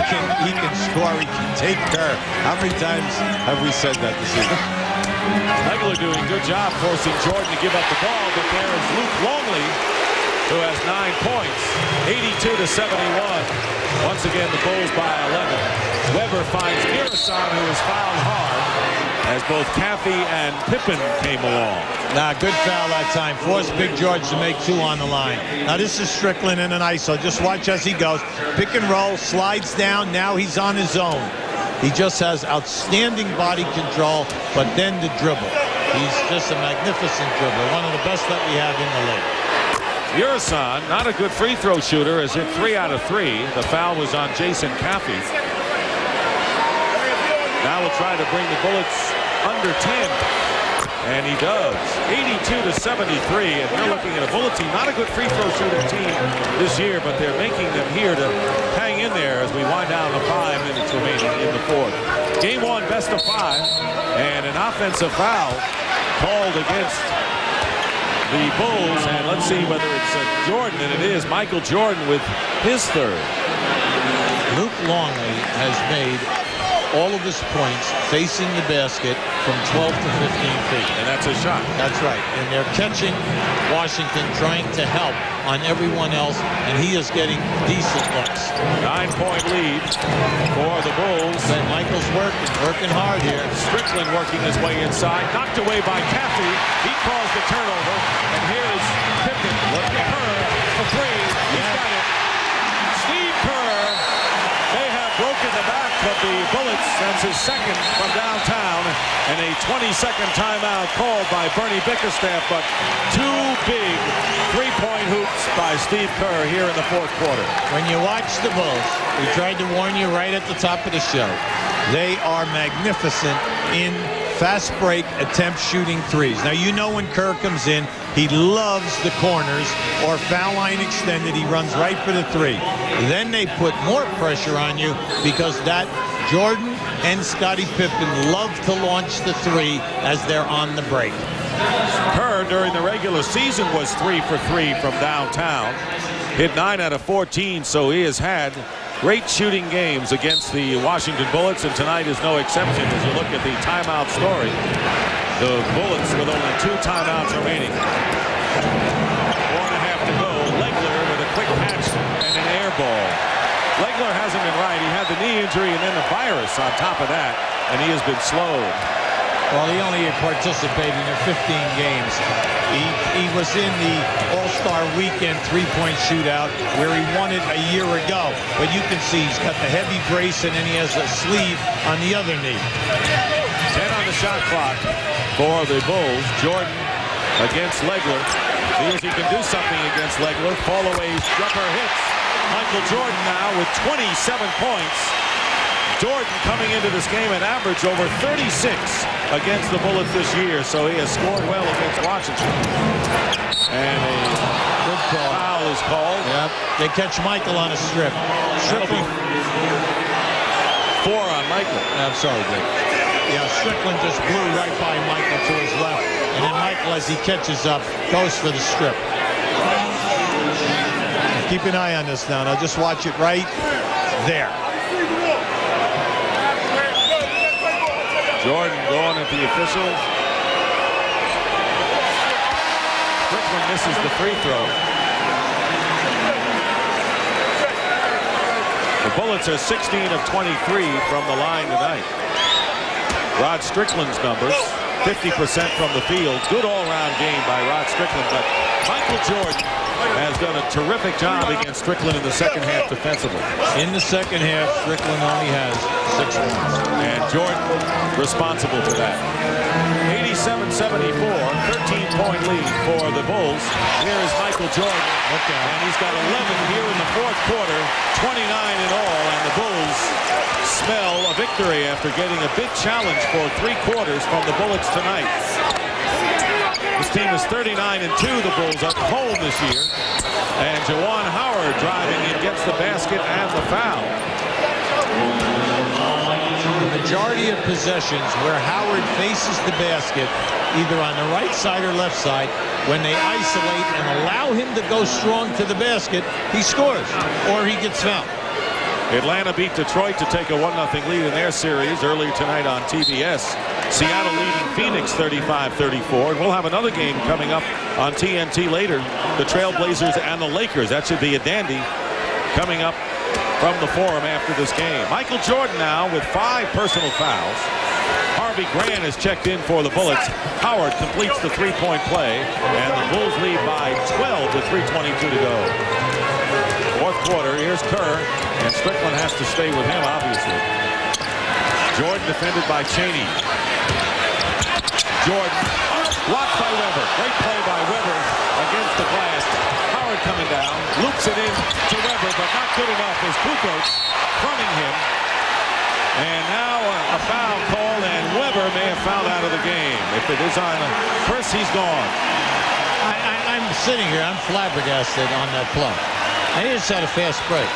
can score, he can take care. How many times have we said that this evening? Legler doing a good job forcing Jordan to give up the ball, but there is Luke Longley, who has 9 points, 82-71. Once again, the Bulls by 11. Weber finds Murasan, who is fouled hard, as both Caffey and Pippen came along. Nah, good foul that time. Forced Big George to make 2 on the line. Now this is Strickland in an ISO. Just watch as he goes. Pick and roll, slides down. Now he's on his own. He just has outstanding body control, but then the dribble. He's just a magnificent dribbler, one of the best that we have in the league. Murasan, not a good free throw shooter, has hit 3 out of 3. The foul was on Jason Caffey. Now we'll try to bring the Bullets under 10. And he does. 82-73. And you're looking at a Bullet team, not a good free throw shooting team this year, but they're making them here to hang in there as we wind down to 5 minutes remaining in the fourth. Game 1, best of 5. And an offensive foul called against the Bulls. And let's see whether it's Jordan, and it is Michael Jordan with his 3rd. Luke Longley has made all of his points facing the basket from 12 to 15 feet. And that's a shot. That's right. And they're catching Washington, trying to help on everyone else, and he is getting decent looks. 9-point lead for the Bulls. And Michael's working hard here. Strickland working his way inside. Knocked away by Caffey. He calls the turnover. And here's Pippen. Kerr for 3. He's got it. Steve Kerr may have broken the back but the Bullets sends his second from downtown, and a 20-second timeout called by Bernie Bickerstaff, but two big three-point hoops by Steve Kerr here in the fourth quarter. When you watch the Bulls, we tried to warn you right at the top of the show. They are magnificent in fast break attempt shooting threes. Now, you know when Kerr comes in, he loves the corners or foul line extended. He runs right for the three. Then they put more pressure on you because that Jordan and Scottie Pippen love to launch the three as they're on the break. Kerr during the regular season was 3 for 3 from downtown. Hit 9 out of 14, so he has had great shooting games against the Washington Bullets, and tonight is no exception as you look at the timeout story. The Bullets with only 2 timeouts remaining. 4.5 to go. Legler with a quick catch and an air ball. Legler hasn't been right. He had the knee injury and then the virus on top of that, and he has been slowed. Well, he only participated in 15 games. He was in the All-Star Weekend three-point shootout where he won it a year ago. But you can see he's got the heavy brace and then he has a sleeve on the other knee. 10 on the shot clock for the Bulls. Jordan against Legler. Feels he can do something against Legler. Fall-away jumper hits. Michael Jordan now with 27 points. Jordan coming into this game an average over 36 against the Bullets this year, so he has scored well against Washington. And a good foul is called. Yep. They catch Michael on a strip. Strickland. 4 on Michael. I'm sorry, Dick. Yeah, Strickland just blew right by Michael to his left, and then Michael, as he catches up, goes for the strip. Keep an eye on this now. Now just watch it right there. Jordan going at the officials. Strickland misses the free throw. The Bullets are 16 of 23 from the line tonight. Rod Strickland's numbers, 50% from the field. Good all-round game by Rod Strickland, but Michael Jordan has done a terrific job against Strickland in the second half defensively. In the second half, Strickland only has 6 points. And Jordan responsible for that. 87-74, 13-point lead for the Bulls. Here is Michael Jordan. And he's got 11 here in the fourth quarter, 29 in all, and the Bulls smell a victory after getting a big challenge for 3 quarters from the Bullets tonight. This team is 39-2, the Bulls at home this year. And Juwan Howard driving in, gets the basket and the foul. The majority of possessions where Howard faces the basket, either on the right side or left side, when they isolate and allow him to go strong to the basket, he scores or he gets fouled. Atlanta beat Detroit to take a 1-0 lead in their series earlier tonight on TBS. Seattle leading Phoenix 35-34. And we'll have another game coming up on TNT later. The Trailblazers and the Lakers. That should be a dandy coming up from the Forum after this game. Michael Jordan now with 5 personal fouls. Harvey Grant has checked in for the Bullets. Howard completes the 3-point play. And the Bulls lead by 12 with 3:22 to go. Fourth quarter, here's Kerr. And Strickland has to stay with him, obviously. Jordan defended by Chaney. Jordan blocked by Weber. Great play by Weber against the glass. Howard coming down, loops it in to Weber, but not good enough as Kukoc fronting him. And now a foul call, and Weber may have fouled out of the game. If it is on Chris, he's gone. I'm sitting here, I'm flabbergasted on that play. They just had a fast break.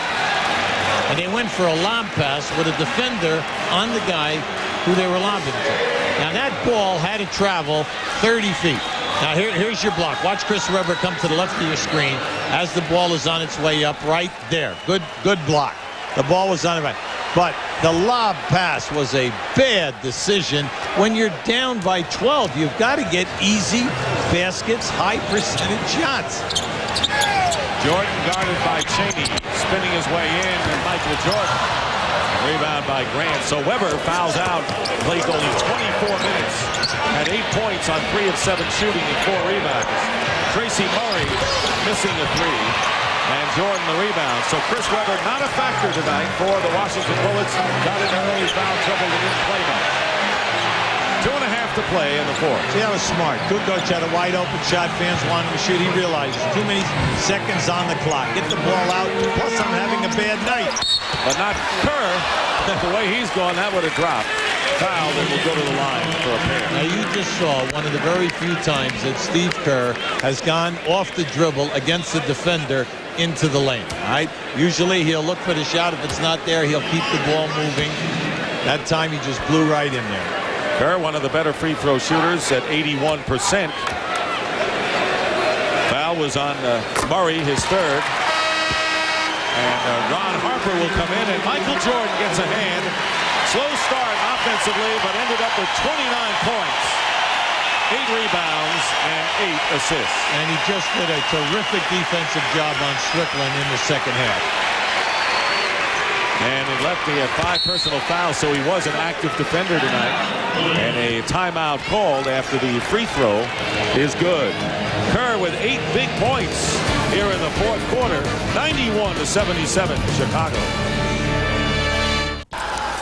And they went for a lob pass with a defender on the guy who they were lobbing to. Now that ball had to travel 30 feet. Now here's your block. Watch Chris Webber come to the left of your screen as the ball is on its way up right there. Good block. The ball was on it right. But the lob pass was a bad decision. When you're down by 12, you've got to get easy baskets, high percentage shots. Jordan guarded by Chaney, spinning his way in, and Michael Jordan. Rebound by Grant. So Weber fouls out, played only 24 minutes, had 8 points on 3 of 7 shooting and 4 rebounds. Tracy Murray missing a 3. And Jordan the rebound. So Chris Webber not a factor tonight for the Washington Bullets. Got into early foul trouble and didn't play much. 2.5 to play in the fourth. See, that was smart. Kukoc had a wide open shot. Fans wanted him to shoot. He realized too many seconds on the clock. Get the ball out. Plus, I'm having a bad night. But not Kerr. The way he's going, that would have dropped. Fouled and will go to the line for a pair. Now, you just saw one of the very few times that Steve Kerr has gone off the dribble against the defender into the lane. All right? Usually, he'll look for the shot. If it's not there, he'll keep the ball moving. That time, he just blew right in there. Kerr, one of the better free throw shooters at 81%. Foul was on Murray, his third. And Ron Harper will come in, and Michael Jordan gets a hand. Slow start offensively, but ended up with 29 points, 8 rebounds, and 8 assists. And he just did a terrific defensive job on Strickland in the second half. And in left, he had 5 personal fouls, so he was an active defender tonight. And a timeout called after the free throw is good. Kerr with 8 big points here in the fourth quarter. 91-77 Chicago.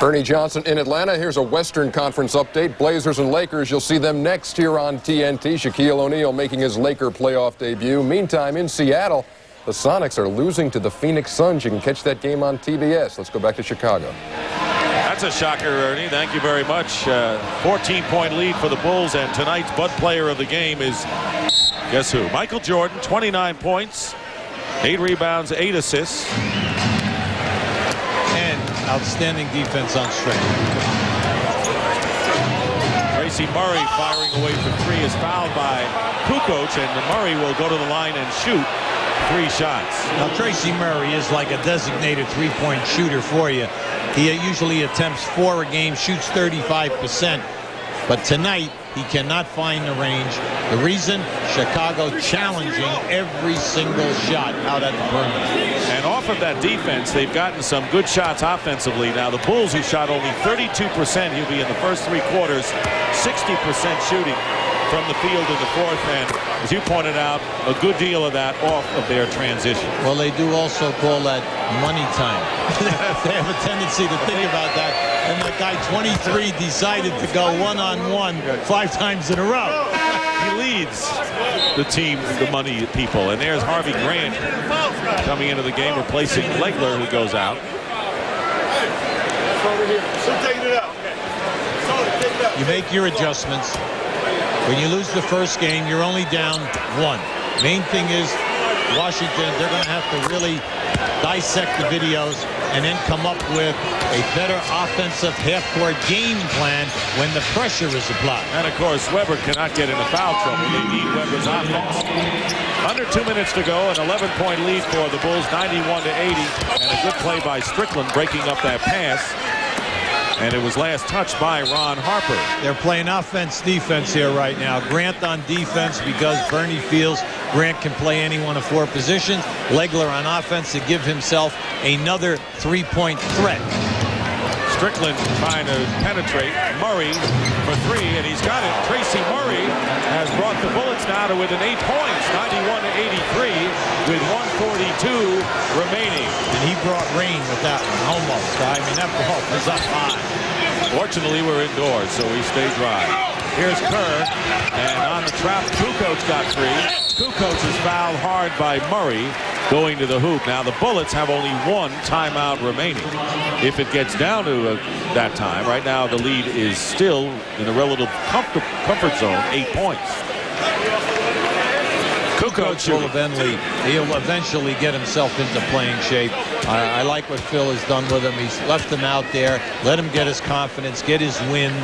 Ernie Johnson in Atlanta. Here's a Western Conference update. Blazers and Lakers, you'll see them next here on TNT. Shaquille O'Neal making his Laker playoff debut. Meantime, in Seattle, the Sonics are losing to the Phoenix Suns. You can catch that game on TBS. Let's go back to Chicago. That's a shocker, Ernie. Thank you very much. 14-point lead for the Bulls, and tonight's Bud player of the game is, guess who? Michael Jordan, 29 points, 8 rebounds, 8 assists. And outstanding defense on Strickland. Tracy Murray firing away from 3 is fouled by Kukoc, and Murray will go to the line and shoot 3 shots. Now, Tracy Murray is like a designated three-point shooter for you. He usually attempts 4 a game, shoots 35%. But tonight, he cannot find the range. The reason, Chicago challenging every single shot out at the perimeter. And off of that defense, they've gotten some good shots offensively. Now, the Bulls, who shot only 32%, he'll be in the first 3 quarters, 60% shooting from the field in the fourth, and as you pointed out, a good deal of that off of their transition. Well, they do also call that money time. They have a tendency to think about that, and that guy 23 decided to go one-on-one 5 times in a row. He leads the team, the money people, and there's Harvey Grant coming into the game, replacing Legler, who goes out. You make your adjustments. When you lose the first game, you're only down 1. Main thing is Washington, they're going to have to really dissect the videos and then come up with a better offensive half-court game plan when the pressure is applied. And, of course, Webber cannot get into foul trouble. They need Webber's offense. Under 2 minutes to go, an 11-point lead for the Bulls, 91-80. And a good play by Strickland breaking up that pass. And it was last touched by Ron Harper. They're playing offense-defense here right now. Grant on defense because Bernie feels Grant can play any one of 4 positions. Legler on offense to give himself another 3-point threat. Strickland trying to penetrate Murray for 3, and he's got it. Tracy Murray has brought the Bullets now to within 8 points, 91-83, with 1:42 remaining. And he brought rain with that one, almost. I mean, that ball was up high. Fortunately, we're indoors, so we stay dry. Here's Kerr, and on the trap, Kukoc got 3. Kukoc is fouled hard by Murray going to the hoop. Now, the Bullets have only 1 timeout remaining. If it gets down to that time, right now the lead is still in a relative comfort zone, 8 points. Kukoc will eventually get himself into playing shape. I like what Phil has done with him. He's left him out there, let him get his confidence, get his wind,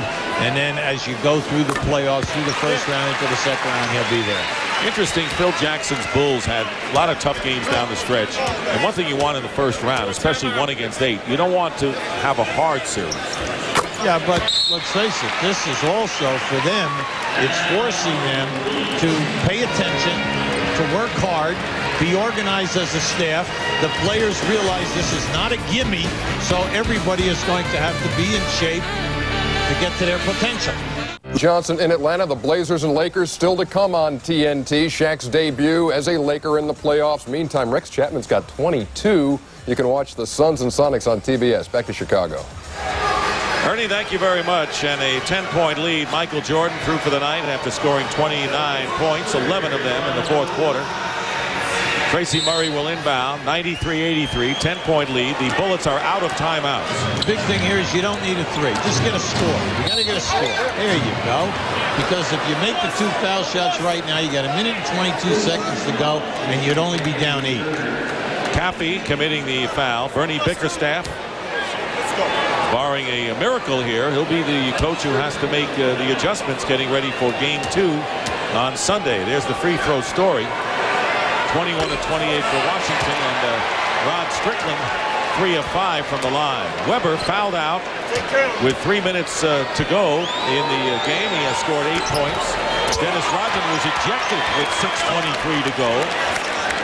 and then as you go through the playoffs, through the first round into the second round, he'll be there. Interesting, Phil Jackson's Bulls had a lot of tough games down the stretch. And one thing you want in the first round, especially 1 against 8, you don't want to have a hard series. Yeah, but let's face it, this is also for them, it's forcing them to pay attention, to work hard, be organized as a staff. The players realize this is not a gimme, so everybody is going to have to be in shape to get to their potential. Johnson in Atlanta. The Blazers and Lakers still to come on TNT. Shaq's debut as a Laker in the playoffs. Meantime, Rex Chapman's got 22. You can watch the Suns and Sonics on TBS. Back to Chicago. Ernie, thank you very much. And a 10-point lead. Michael Jordan through for the night after scoring 29 points, 11 of them in the fourth quarter. Tracy Murray will inbound, 93-83, 10-point lead. The Bullets are out of timeouts. The big thing here is you don't need a three. Just get a score. You got to get a score. There you go. Because if you make the 2 foul shots right now, you got 1 minute and 22 seconds to go, and you'd only be down 8. Caffey committing the foul. Bernie Bickerstaff, barring a miracle here, he'll be the coach who has to make the adjustments getting ready for Game 2 on Sunday. There's the free throw story. 21-28 for Washington, and Rod Strickland 3 of 5 from the line. Weber fouled out with 3 minutes to go in the game. He has scored 8 points. Dennis Rodman was ejected with 6:23 to go,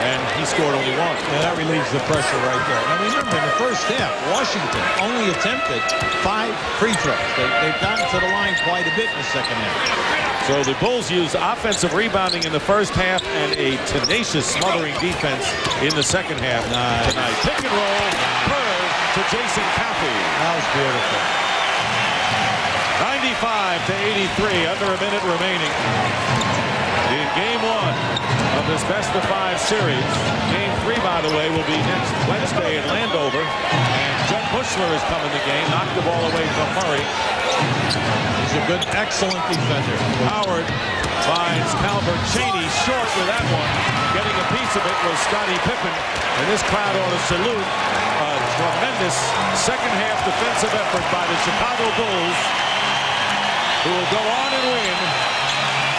and he scored only 1. Yeah, that relieves the pressure right there. Now remember, in the first half, Washington only attempted 5 free throws. They've gotten to the line quite a bit in the second half. So the Bulls used offensive rebounding in the first half and a tenacious smothering defense in the second half tonight. Pick and roll, Kerr to Jason Caffey. That was beautiful. 95-83, under a minute remaining. In Game 1 of this best-of-5 series. Game 3, by the way, will be next Wednesday in Landover. And Jud Bushler has come in the game, knocked the ball away from Murray. He's a good, excellent defender. Howard finds Calvert Cheney short with that one. Getting a piece of it was Scottie Pippen. And this crowd ought to salute a tremendous second-half defensive effort by the Chicago Bulls, who will go on and win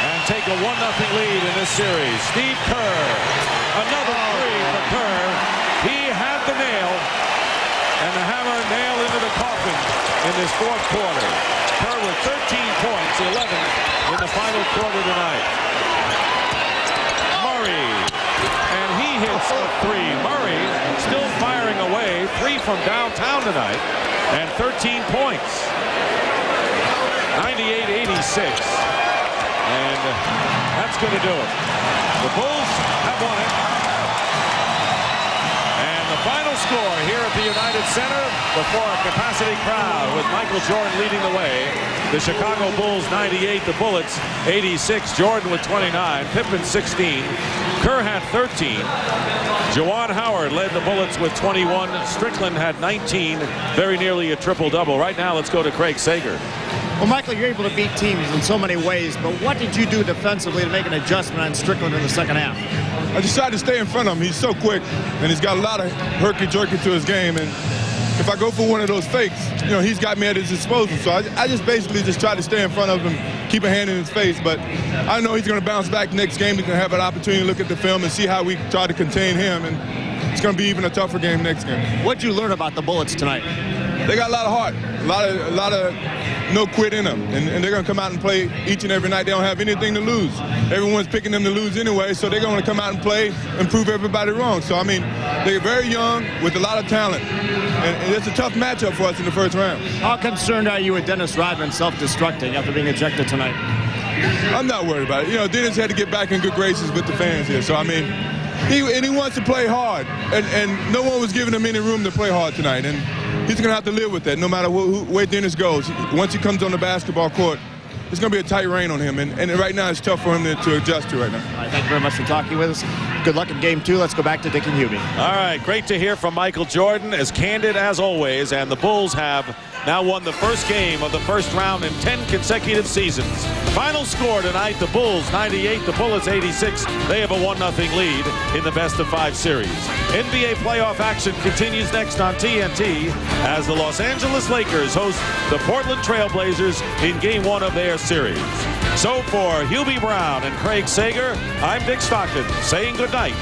and take a 1-0 lead in this series. Steve Kerr, another three for Kerr. He had the nail, and the hammer nailed into the coffin in this fourth quarter. Kerr with 13 points, 11 in the final quarter tonight. Murray, and he hits a 3. Murray still firing away, 3 from downtown tonight, and 13 points. 98-86. And that's going to do it. The Bulls have won it. And the final score here at the United Center before a capacity crowd with Michael Jordan leading the way. The Chicago Bulls 98, the Bullets 86. Jordan with 29, Pippen 16, Kerr had 13. Juwan Howard led the Bullets with 21. Strickland had 19, very nearly a triple-double. Right now, let's go to Craig Sager. Well, Michael, you're able to beat teams in so many ways, but what did you do defensively to make an adjustment on Strickland in the second half? I just tried to stay in front of him. He's so quick, and he's got a lot of herky-jerky to his game. And if I go for one of those fakes, you know, he's got me at his disposal. So I just basically just try to stay in front of him, keep a hand in his face. But I know he's going to bounce back next game. He's going to have an opportunity to look at the film and see how we try to contain him. And it's going to be even a tougher game next game. What did you learn about the Bullets tonight? They got a lot of heart, a lot of no quit in them, and they're going to come out and play each and every night. They don't have anything to lose. Everyone's picking them to lose anyway, so they're going to come out and play and prove everybody wrong. So, I mean, they're very young with a lot of talent, and it's a tough matchup for us in the first round. How concerned are you with Dennis Rodman self-destructing after being ejected tonight? I'm not worried about it. You know, Dennis had to get back in good graces with the fans here, so, I mean, he wants to play hard, and no one was giving him any room to play hard tonight, and he's going to have to live with that no matter where Dennis goes. Once he comes on the basketball court, it's going to be a tight rein on him, and right now it's tough for him to adjust to right now. All right, thank you very much for talking with us. Good luck in Game 2. Let's go back to Dick and Hubie. All right, great to hear from Michael Jordan, as candid as always, and the Bulls have now won the first game of the first round in 10 consecutive seasons. Final score tonight, the Bulls 98, the Bullets 86. They have a 1-0 lead in the best-of-5 series. NBA playoff action continues next on TNT as the Los Angeles Lakers host the Portland Trail Blazers in Game 1 of their series. So for Hubie Brown and Craig Sager, I'm Dick Stockton saying good night